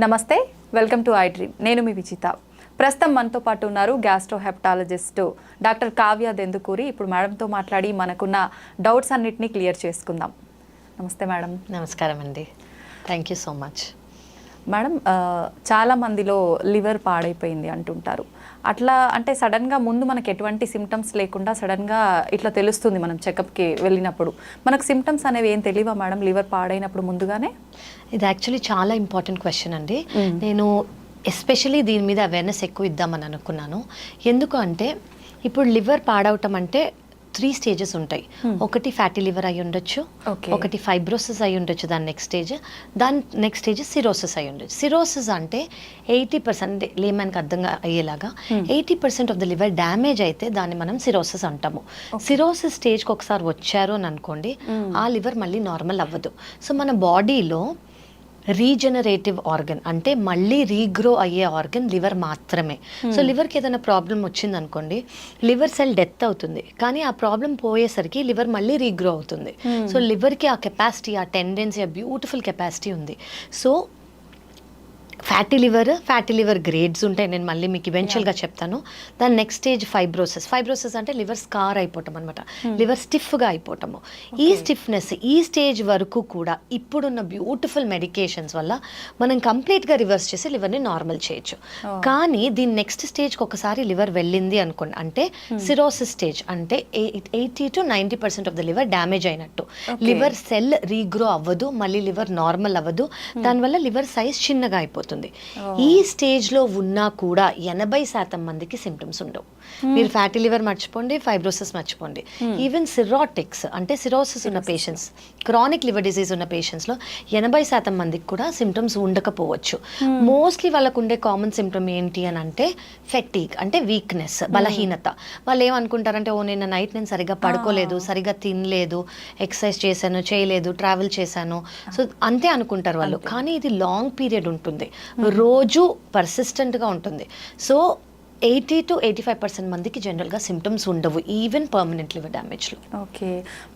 నమస్తే, welcome to I dream. నేను మీ విజిత. ప్రస్తుతం మనతో పాటు ఉన్నారు gastro hepatologist doctor Kavya Dendukuri. ఇప్పుడు మేడంతో మాట్లాడి మనకున్న డౌట్స్ అన్నిటినీ క్లియర్ చేసుకుందాం. నమస్తే మేడం. నమస్కారం అండి, thank you so much. Madam, చాలా మందిలో లివర్ పాడైపోయింది అంటుంటారు. అట్లా అంటే సడన్గా ముందు మనకు ఎటువంటి సిమ్టమ్స్ లేకుండా సడన్గా ఇట్లా తెలుస్తుంది మనం చెకప్కి వెళ్ళినప్పుడు. మనకు సిమ్టమ్స్ అనేవి ఏం తెలియవా మేడం లివర్ పాడైనప్పుడు ముందుగానే? ఇది యాక్చువల్లీ చాలా ఇంపార్టెంట్ క్వశ్చన్ అండి. నేను ఎస్పెషలీ దీని మీద అవేర్నెస్ ఎక్కువ ఇద్దామని అనుకున్నాను. ఎందుకు అంటే ఇప్పుడు లివర్ పాడవటం అంటే 3 స్టేజెస్ ఉంటాయి. ఒకటి ఫ్యాటీ లివర్ అయి ఉండొచ్చు, ఒకటి ఫైబ్రోసిస్ అయి ఉండొచ్చు, దాని నెక్స్ట్ స్టేజ్ సిరోసిస్ అయి ఉండొచ్చు. సిరోసిస్ అంటే 80% లేమన్కి అర్థంగా అయ్యేలాగా 80% ఆఫ్ ద లివర్ డ్యామేజ్ అయితే దాన్ని మనం సిరోసిస్ అంటాము. సిరోసిస్ స్టేజ్కి ఒకసారి వచ్చారు అని అనుకోండి, ఆ లివర్ మళ్ళీ నార్మల్ అవ్వదు. సో మన బాడీలో రీజనరేటివ్ ఆర్గన్ అంటే మళ్ళీ రీగ్రో అయ్యే ఆర్గన్ లివర్ మాత్రమే. సో లివర్కి ఏదైనా ప్రాబ్లం వచ్చింది అనుకోండి, లివర్ సెల్ డెత్ అవుతుంది, కానీ ఆ ప్రాబ్లం పోయేసరికి లివర్ మళ్ళీ రీగ్రో అవుతుంది. సో లివర్కి ఆ కెపాసిటీ, ఆ టెండెన్సీ, ఆ బ్యూటిఫుల్ కెపాసిటీ ఉంది. సో ఫ్యాటీ లివర్ గ్రేడ్స్ ఉంటాయి, నేను మళ్ళీ మీకు ఈవెన్చువల్గా చెప్తాను. దాని నెక్స్ట్ స్టేజ్ ఫైబ్రోసిస్ అంటే లివర్ స్కార్ అయిపోవటం అనమాట, లివర్ స్టిఫ్గా అయిపోవటము. ఈ స్టిఫ్నెస్ ఈ స్టేజ్ వరకు కూడా ఇప్పుడున్న బ్యూటిఫుల్ మెడికేషన్స్ వల్ల మనం కంప్లీట్గా రివర్స్ చేసి లివర్ని నార్మల్ చేయొచ్చు. కానీ దీని నెక్స్ట్ స్టేజ్కి ఒకసారి లివర్ వెళ్ళింది అనుకోండి, అంటే సిరోసిస్ స్టేజ్ అంటే 80 to 90% of the liver damage అయినట్టు. లివర్ సెల్ రీగ్రో అవ్వదు, మళ్ళీ లివర్ నార్మల్ అవ్వదు, దానివల్ల లివర్ సైజ్ చిన్నగా అయిపోతుంది. ఈ స్టేజ్ లో ఉన్నా కూడా 80% మందికి సిమ్టమ్స్ ఉండవు. మీరు ఫ్యాటీ లివర్ మర్చిపోండి, ఫైబ్రోసిస్ మర్చిపోండి, ఈవెన్ సిరోటిక్స్ అంటే సిరోసిస్ ఉన్న పేషెంట్స్, క్రానిక్ లివర్ డిసీజ్ ఉన్న పేషెంట్స్ లో 80% మందికి కూడా సిమ్టమ్స్ ఉండకపోవచ్చు. మోస్ట్లీ వాళ్ళకు ఉండే కామన్ సిమ్టమ్ ఏంటి అని అంటే ఫెటీగ్ అంటే వీక్నెస్, బలహీనత. వాళ్ళు ఏమనుకుంటారంటే, ఓ నిన్న నైట్ నేను సరిగ్గా పడుకోలేదు, సరిగ్గా తినలేదు, ఎక్సర్సైజ్ చేశాను చేయలేదు, ట్రావెల్ చేశాను, సో అంతే అనుకుంటారు వాళ్ళు. కానీ ఇది లాంగ్ పీరియడ్ ఉంటుంది, రోజు పర్సిస్టెంట్గా ఉంటుంది. సో 80 to 85% మందికి జనరల్గా సిమ్టమ్స్ ఉండవు, ఈవెన్ పర్మనెంట్ లివర్ డ్యామేజ్లో. ఓకే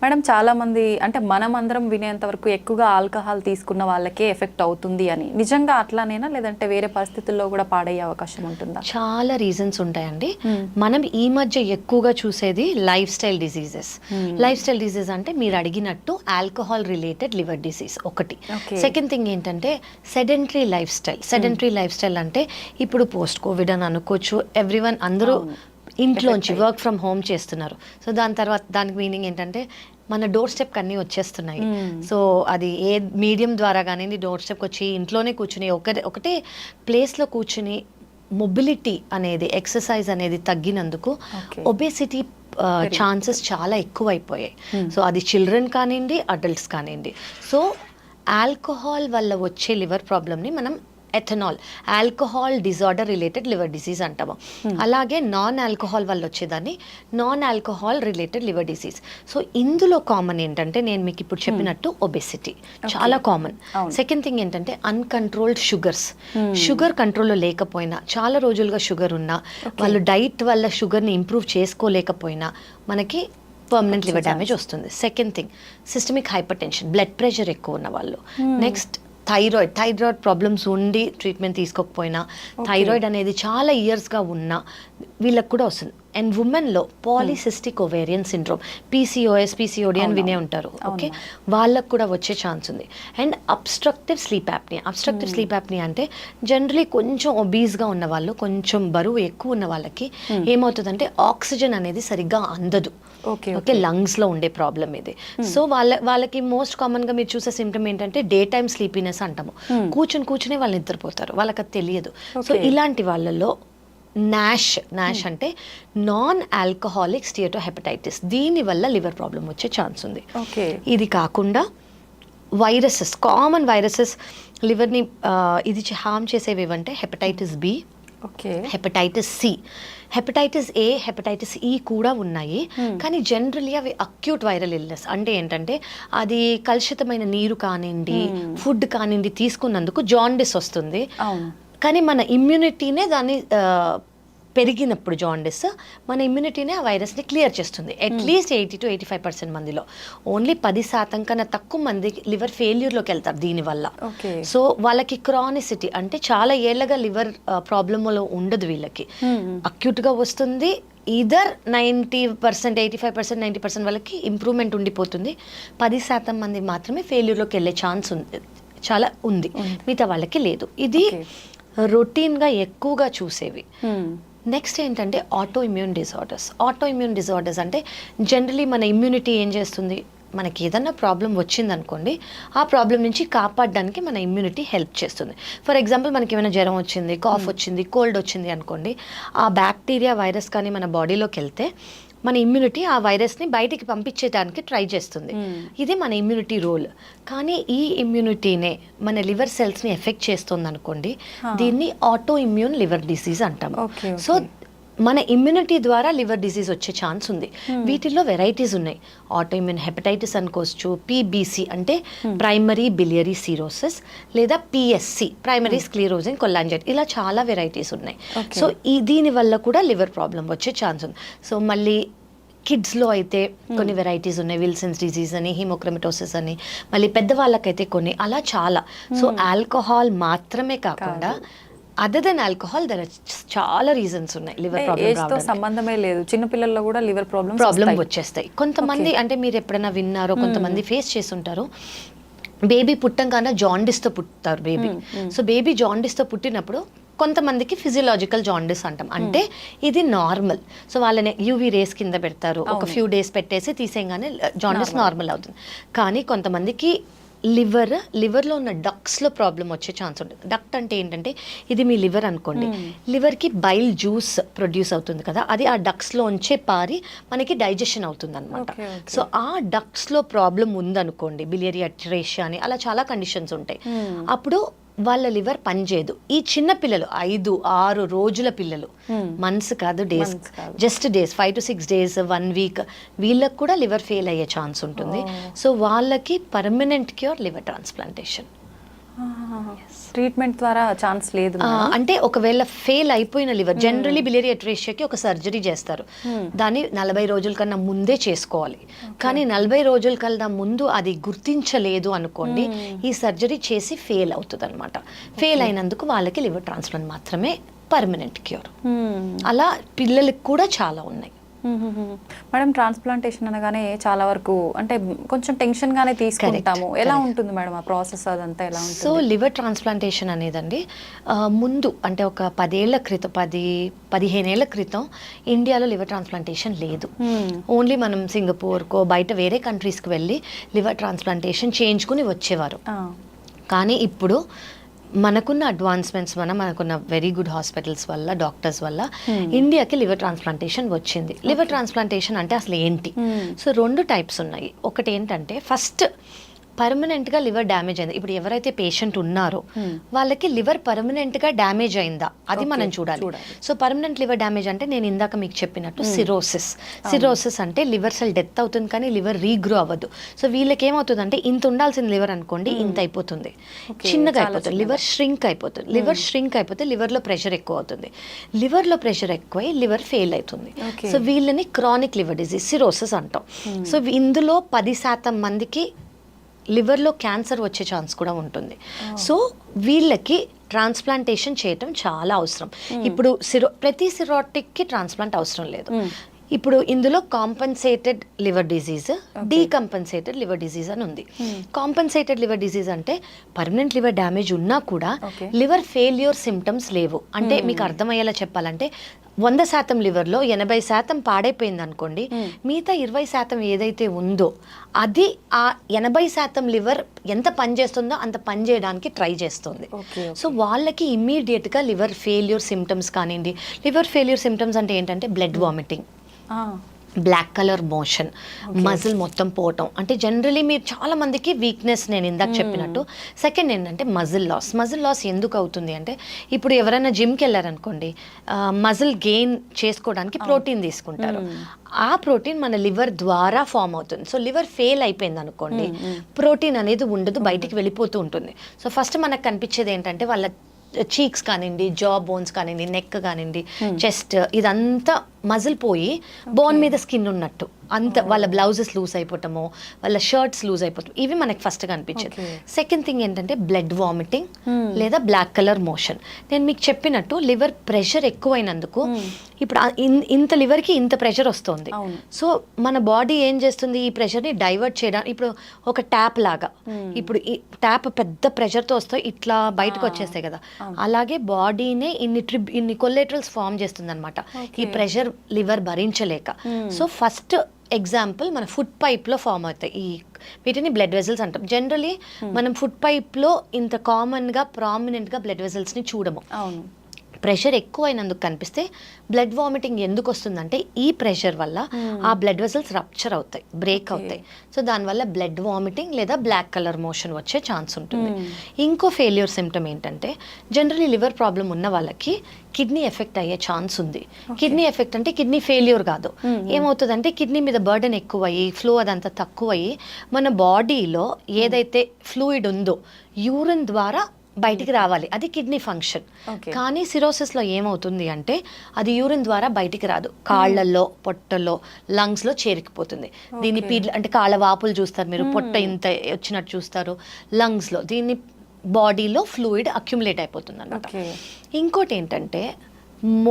మేడం, చాలామంది అంటే మనం అందరం వినేంత వరకు ఎక్కువగా ఆల్కహాల్ తీసుకున్న వాళ్ళకే ఎఫెక్ట్ అవుతుంది అని, నిజంగా అట్లానేనా లేదంటే వేరే పరిస్థితుల్లో కూడా పాడయ్యే అవకాశం ఉంటుందా? చాలా రీజన్స్ ఉంటాయండి. మనం ఈ మధ్య ఎక్కువగా చూసేది life style diseases. Life style disease అంటే మీరు అడిగినట్టు ఆల్కహాల్ రిలేటెడ్ లివర్ డిసీజ్ ఒకటి. సెకండ్ థింగ్ ఏంటంటే sedentary life style. Sedentary life style అంటే ఇప్పుడు పోస్ట్ కోవిడ్ అని అనుకోవచ్చు, ఎవ్రీవన్ అందరూ ఇంట్లోంచి వర్క్ ఫ్రమ్ హోమ్ చేస్తున్నారు. సో దానికి మీనింగ్ ఏంటంటే మన డోర్ స్టెప్కి అన్నీ వచ్చేస్తున్నాయి. సో అది ఏ మీడియం ద్వారా కానీ డోర్ స్టెప్కి వచ్చి ఇంట్లోనే కూర్చుని ఒకటే ప్లేస్లో కూర్చుని మొబిలిటీ అనేది, ఎక్సర్సైజ్ అనేది తగ్గినందుకు ఒబేసిటీ ఛాన్సెస్ చాలా ఎక్కువైపోయాయి. సో అది చిల్డ్రన్ కానివ్వండి, అడల్ట్స్ కానివ్వండి. సో ఆల్కహాల్ వల్ల వచ్చే లివర్ ప్రాబ్లమ్ని మనం ethanol alcohol disorder related liver disease అంటాము. అలాగే నాన్ ఆల్కహాల్ వల్ల వచ్చేదాన్ని non alcohol related liver disease. So ఇందులో కామన్ ఏంటంటే నేను మీకు ఇప్పుడు చెప్పినట్టు ఒబెసిటీ చాలా కామన్. సెకండ్ థింగ్ ఏంటంటే అన్కంట్రోల్డ్ షుగర్ కంట్రోల్లో లేకపోయినా, చాలా రోజులుగా షుగర్ ఉన్నా, వాళ్ళు డైట్ వల్ల షుగర్ని ఇంప్రూవ్ చేసుకోలేకపోయినా మనకి పర్మనెంట్ లివర్ డ్యామేజ్ వస్తుంది. Second thing systemic hypertension, blood pressure ఎక్కువ ఉన్న వాళ్ళు. నెక్స్ట్ థైరాయిడ్ ప్రాబ్లమ్స్ ఉండి ట్రీట్మెంట్ తీసుకోకపోయినా, థైరాయిడ్ అనేది చాలా ఇయర్స్గా ఉన్నా వీళ్ళకి కూడా వస్తుంది. అండ్ ఉమెన్లో పాలిసిస్టిక్ ఓవేరియన్ సిండ్రోమ్, పీసీఓడి అని వినే ఉంటారు. ఓకే, వాళ్ళకు కూడా వచ్చే ఛాన్స్ ఉంది. అండ్ అబ్స్ట్రక్టివ్ స్లీప్ యాప్నియా అంటే జనరలీ కొంచెం ఒబీస్గా ఉన్న వాళ్ళు, కొంచెం బరువు ఎక్కువ ఉన్న వాళ్ళకి ఏమవుతుందంటే ఆక్సిజన్ అనేది సరిగ్గా అందదు. ఓకే, లంగ్స్లో ఉండే ప్రాబ్లం ఇది. సో వాళ్ళకి మోస్ట్ కామన్గా మీరు చూసే సిమ్టమ్ ఏంటంటే డే టైమ్ స్లీపీనెస్ అంటాము. కూర్చునే వాళ్ళు నిద్రపోతారు, వాళ్ళకి అది తెలియదు. సో ఇలాంటి వాళ్ళలో నాష్ అంటే నాన్ ఆల్కహాలిక్ స్టియటోహెపటైటిస్, దీనివల్ల లివర్ ప్రాబ్లం వచ్చే ఛాన్స్ ఉంది. ఇది కాకుండా కామన్ వైరసెస్ లివర్ని ఇది హార్మ్ చేసేవి ఏవంటే hepatitis B, hepatitis C, hepatitis A, hepatitis E కూడా ఉన్నాయి. కానీ జనరల్లీ అవి అక్యూట్ వైరల్ ఇల్నెస్. అంటే ఏంటంటే అది కలుషితమైన నీరు కానివ్వండి, ఫుడ్ కానివ్వండి తీసుకున్నందుకు జాండిస్ వస్తుంది. కానీ మన ఇమ్యూనిటీనే దాన్ని పెరిగినప్పుడు జాండిస్ మన ఇమ్యూనిటీనే ఆ వైరస్ని క్లియర్ చేస్తుంది. అట్లీస్ట్ 80 to 85% మందిలో. ఓన్లీ 10% కన్నా తక్కువ మంది లివర్ ఫెయిల్యూర్లోకి వెళ్తారు దీనివల్ల. సో వాళ్ళకి క్రానిసిటీ అంటే చాలా ఏళ్ళగా లివర్ ప్రాబ్లంలో ఉండదు వీళ్ళకి, అక్యూట్గా వస్తుంది. ఈదర్ 90%, 85%, 90% వాళ్ళకి ఇంప్రూవ్మెంట్ ఉండిపోతుంది. 10% మంది మాత్రమే ఫెయిల్యూర్లోకి వెళ్ళే ఛాన్స్ ఉంది, చాలా ఉంది, మిగతా వాళ్ళకి లేదు. ఇది రొటీన్గా ఎక్కువగా చూసేవి. నెక్స్ట్ ఏంటంటే ఆటో ఇమ్యూన్ డిజార్డర్స్ అంటే జనరలీ మన ఇమ్యూనిటీ ఏం చేస్తుంది, మనకి ఏదన్నా ప్రాబ్లం వచ్చిందనుకోండి, ఆ ప్రాబ్లం నుంచి కాపాడడానికి మన ఇమ్యూనిటీ హెల్ప్ చేస్తుంది. ఫర్ ఎగ్జాంపుల్ మనకి ఏమైనా జ్వరం వచ్చింది, కాఫ్ వచ్చింది, కోల్డ్ వచ్చింది అనుకోండి, ఆ బ్యాక్టీరియా వైరస్ కానీ మన బాడీలోకి వెళ్తే మన ఇమ్యూనిటీ ఆ వైరస్ని బయటికి పంపించేయడానికి ట్రై చేస్తుంది. ఇది మన ఇమ్యూనిటీ రోల్. కానీ ఈ ఇమ్యూనిటీనే మన లివర్ సెల్స్ని ఎఫెక్ట్ చేస్తుంది అనుకోండి, దీన్ని ఆటో ఇమ్యూన్ లివర్ డిసీజ్ అంటాము. సో మన ఇమ్యూనిటీ ద్వారా లివర్ డిసీజ్ వచ్చే ఛాన్స్ ఉంది. వీటిల్లో వెరైటీస్ ఉన్నాయి. ఆటో ఇమ్యూన్ హెపటైటిస్ అనుకోవచ్చు, పీబీసీ అంటే ప్రైమరీ బిలియరీ సిరోసిస్, లేదా పిఎస్సి ప్రైమరీ స్క్లీరోజింగ్ కొలాంజైటిస్, ఇలా చాలా వెరైటీస్ ఉన్నాయి. సో దీని వల్ల కూడా లివర్ ప్రాబ్లం వచ్చే ఛాన్స్ ఉంది. సో మళ్ళీ కిడ్స్లో అయితే కొన్ని వెరైటీస్ ఉన్నాయి, విల్సన్స్ డిజీజ్ అని, హీమోక్రమటోసిస్ అని, మళ్ళీ పెద్దవాళ్ళకైతే కొన్ని, అలా చాలా. సో ఆల్కహాల్ మాత్రమే కాకుండా అదర్ దెన్ ఆల్కహాల్ దర్ చాలా రీజన్స్ ఉన్నాయి లివర్ ప్రాబ్లమ్. సంబంధమే లేదు, చిన్న పిల్లల్లో కూడా లివర్ ప్రాబ్లం వచ్చేస్తాయి. కొంతమంది అంటే మీరు ఎప్పుడైనా విన్నారో, కొంతమంది ఫేస్ చేసి ఉంటారు, బేబీ పుట్టంగానే జాండిస్తో పుట్టారు బేబీ. సో బేబీ జాండిస్తో పుట్టినప్పుడు కొంతమందికి ఫిజియలాజికల్ జాండిస్ అంటాం, అంటే ఇది నార్మల్. సో వాళ్ళని యూవీ రేస్ కింద పెడతారు, ఒక ఫ్యూ డేస్ పెట్టేసి తీసేయగానే జాండిస్ నార్మల్ అవుతుంది. కానీ కొంతమందికి లివర్లో ఉన్న డక్స్లో ప్రాబ్లం వచ్చే ఛాన్స్ ఉంటుంది. డక్ట్ అంటే ఏంటంటే ఇది మీ లివర్ అనుకోండి, లివర్కి బైల్ జ్యూస్ ప్రొడ్యూస్ అవుతుంది కదా, అది ఆ డక్స్లోంచే పారి మనకి డైజెషన్ అవుతుంది అనమాట. సో ఆ డక్స్లో ప్రాబ్లం ఉందనుకోండి, బిలియరీ అట్రేషియా అని, అలా చాలా కండిషన్స్ ఉంటాయి. అప్పుడు వాళ్ళ లివర్ పనిచేయదు. ఈ చిన్న పిల్లలు 5-6 రోజుల పిల్లలు, మంత్స్ కాదు, days, just days, 5 to 6 days, 1 week, వీళ్ళకి కూడా లివర్ ఫెయిల్ అయ్యే ఛాన్స్ ఉంటుంది. సో వాళ్ళకి permanent cure liver transplantation. Treatment ద్వారా ఛాన్స్ లేదు అంటే ఒకవేళ ఫెయిల్ అయిపోయిన లివర్, జనరలీ బిలియరీ అట్రేషియాకి ఒక సర్జరీ చేస్తారు, దాన్ని 40 రోజుల కన్నా ముందే చేసుకోవాలి. కానీ 40 రోజుల కన్నా ముందు అది గుర్తించలేదు అనుకోండి, ఈ సర్జరీ చేసి ఫెయిల్ అవుతుంది అనమాట. ఫెయిల్ అయినందుకు వాళ్ళకి లివర్ ట్రాన్స్ప్లాంట్ మాత్రమే పర్మనెంట్ క్యూర్. అలా పిల్లలకి కూడా చాలా ఉన్నాయి. మేడం, ట్రాన్స్ప్లాంటేషన్ అనగానే చాలా వరకు అంటే కొంచెం టెన్షన్ గానే తీసుకుంటాము. ఎలా ఉంటుంది మేడం ఆ ప్రాసెస్, అదంతా ఎలా ఉంటుంది? సో లివర్ ట్రాన్స్ప్లాంటేషన్ అనేదండి ముందు అంటే ఒక 10-15 ఏళ్ల క్రితం ఇండియాలో లివర్ ట్రాన్స్ప్లాంటేషన్ లేదు. ఓన్లీ మనం సింగపూర్కో బయట వేరే కంట్రీస్కి వెళ్ళి లివర్ ట్రాన్స్ప్లాంటేషన్ చేయించుకుని వచ్చేవారు. కానీ ఇప్పుడు మనకున్న అడ్వాన్స్మెంట్స్ మనకున్న వెరీ గుడ్ హాస్పిటల్స్ వల్ల, డాక్టర్స్ వల్ల ఇండియాకి లివర్ ట్రాన్స్ప్లాంటేషన్ వచ్చింది. లివర్ ట్రాన్స్ప్లాంటేషన్ అంటే అసలు ఏంటి? సో 2 టైప్స్ ఉన్నాయి. ఒకటి ఏంటంటే ఫస్ట్ పర్మనెంట్గా లివర్ డ్యామేజ్ అయింది. ఇప్పుడు ఎవరైతే పేషెంట్ ఉన్నారో వాళ్ళకి లివర్ పర్మనెంట్గా డ్యామేజ్ అయిందా, అది మనం చూడాలి. సో పర్మనెంట్ లివర్ డ్యామేజ్ అంటే నేను ఇందాక మీకు చెప్పినట్టు సిరోసిస్ అంటే లివర్ సెల్ డెత్ అవుతుంది కానీ లివర్ రీగ్రో అవ్వదు. సో వీళ్ళకి ఏమవుతుంది అంటే ఇంత ఉండాల్సిన లివర్ అనుకోండి, ఇంత అయిపోతుంది, చిన్నగా అయిపోతుంది, లివర్ ష్రింక్ అయిపోతుంది. లివర్ ష్రింక్ అయిపోతే లివర్లో ప్రెషర్ ఎక్కువ అవుతుంది, లివర్లో ప్రెషర్ ఎక్కువై లివర్ ఫెయిల్ అవుతుంది. సో వీళ్ళని క్రానిక్ లివర్ డిజీజ్ సిరోసిస్ అంటాం. సో ఇందులో 10% మందికి లివర్లో క్యాన్సర్ వచ్చే ఛాన్స్ కూడా ఉంటుంది. సో వీళ్ళకి ట్రాన్స్ప్లాంటేషన్ చేయటం చాలా అవసరం. ఇప్పుడు ప్రతి సిరోటిక్కి ట్రాన్స్ప్లాంట్ అవసరం లేదు. ఇప్పుడు ఇందులో compensated liver disease, decompensated liver disease అని ఉంది. కాంపన్సేటెడ్ లివర్ డిజీజ్ అంటే పర్మనెంట్ లివర్ డ్యామేజ్ ఉన్నా కూడా లివర్ ఫెయిల్యూర్ సిమ్టమ్స్ లేవు. అంటే మీకు అర్థమయ్యేలా చెప్పాలంటే 100% లివర్లో 80% పాడైపోయింది అనుకోండి, మిగతా 20% ఏదైతే ఉందో అది ఆ 80% లివర్ ఎంత పనిచేస్తుందో అంత పని చేయడానికి ట్రై చేస్తుంది. సో వాళ్ళకి ఇమ్మీడియట్గా లివర్ ఫెయిల్యూర్ సిమ్టమ్స్ కానివ్వండి. లివర్ ఫెయిల్యూర్ సిమ్టమ్స్ అంటే ఏంటంటే blood vomiting, black colour motion, muscle మొత్తం పోవటం, అంటే జనరలీ మీరు చాలా మందికి వీక్నెస్ నేను ఇందాక చెప్పినట్టు. సెకండ్ ఏంటంటే మజిల్ లాస్ ఎందుకు అవుతుంది అంటే ఇప్పుడు ఎవరైనా జిమ్కి వెళ్ళారనుకోండి, మజిల్ గెయిన్ చేసుకోవడానికి ప్రోటీన్ తీసుకుంటారు, ఆ ప్రోటీన్ మన లివర్ ద్వారా ఫామ్ అవుతుంది. సో లివర్ ఫెయిల్ అయిపోయింది అనుకోండి, ప్రోటీన్ అనేది ఉండదు, బయటికి వెళ్ళిపోతూ ఉంటుంది. సో ఫస్ట్ మనకు కనిపించేది ఏంటంటే వాళ్ళ చీక్స్ కానివ్వండి, జా బోన్స్ కానివ్వండి, నెక్ కానివ్వండి, చెస్ట్, ఇదంతా మజిల్ పోయి బోన్ మీద స్కిన్ ఉన్నట్టు అంత వాళ్ళ బ్లౌజెస్ లూజ్ అయిపోవటము, వాళ్ళ షర్ట్స్ లూజ్ అయిపోవటం, ఇవి మనకి ఫస్ట్గా అనిపించేది. సెకండ్ థింగ్ ఏంటంటే బ్లడ్ వామిటింగ్ లేదా బ్లాక్ కలర్ మోషన్. నేను మీకు చెప్పినట్టు లివర్ ప్రెషర్ ఎక్కువైనందుకు ఇప్పుడు ఇంత లివర్కి ఇంత ప్రెషర్ వస్తుంది. సో మన బాడీ ఏం చేస్తుంది, ఈ ప్రెషర్ని డైవర్ట్ చేయడానికి ఇప్పుడు ఒక ట్యాప్ లాగా, ఇప్పుడు ఈ ట్యాప్ పెద్ద ప్రెషర్తో వస్తే ఇట్లా బయటకు వచ్చేస్తాయి కదా, అలాగే బాడీనే ఇన్ని కొల్లెటరల్స్ ఫామ్ చేస్తుంది అనమాట ఈ ప్రెషర్ లివర్ భరించలేక. సో ఫస్ట్ ఎగ్జాంపుల్ మన ఫుడ్ పైప్లో ఫామ్ అవుతాయి వీటిని బ్లడ్ వెజల్స్ అంటాం. జనరలీ మనం ఫుడ్ పైప్లో ఇంత కామన్గా ప్రామినెంట్గా బ్లడ్ వెజల్స్ని చూడము. ప్రెషర్ ఎక్కువైనందుకు కనిపిస్తే బ్లడ్ వామిటింగ్ ఎందుకు వస్తుందంటే ఈ ప్రెషర్ వల్ల ఆ బ్లడ్ వెసల్స్ రప్చర్ అవుతాయి, బ్రేక్ అవుతాయి. సో దానివల్ల బ్లడ్ వామిటింగ్ లేదా బ్లాక్ కలర్ మోషన్ వచ్చే ఛాన్స్ ఉంటుంది. ఇంకో ఫెయిల్యూర్ సిమ్టమ్ ఏంటంటే జనరలీ లివర్ ప్రాబ్లం ఉన్న వాళ్ళకి కిడ్నీ ఎఫెక్ట్ అయ్యే ఛాన్స్ ఉంది. కిడ్నీ ఎఫెక్ట్ అంటే కిడ్నీ ఫెయిల్యూర్ కాదు, ఏమవుతుందంటే కిడ్నీ మీద బర్డెన్ ఎక్కువయ్యి ఫ్లో అదంతా తక్కువయ్యి మన బాడీలో ఏదైతే ఫ్లూయిడ్ ఉందో యూరిన్ ద్వారా బయటికి రావాలి, అది కిడ్నీ ఫంక్షన్. కానీ సిరోసిస్లో ఏమవుతుంది అంటే అది యూరిన్ ద్వారా బయటికి రాదు, కాళ్ళల్లో, పొట్టలో, లంగ్స్లో చేరికిపోతుంది. దీన్ని అంటే కాళ్ళ వాపులు చూస్తారు మీరు, పొట్ట ఇంత వచ్చినట్టు చూస్తారు లంగ్స్లో, దీన్ని బాడీలో ఫ్లూయిడ్ అక్యుములేట్ అయిపోతుంది అన్నమాట. ఇంకోటి ఏంటంటే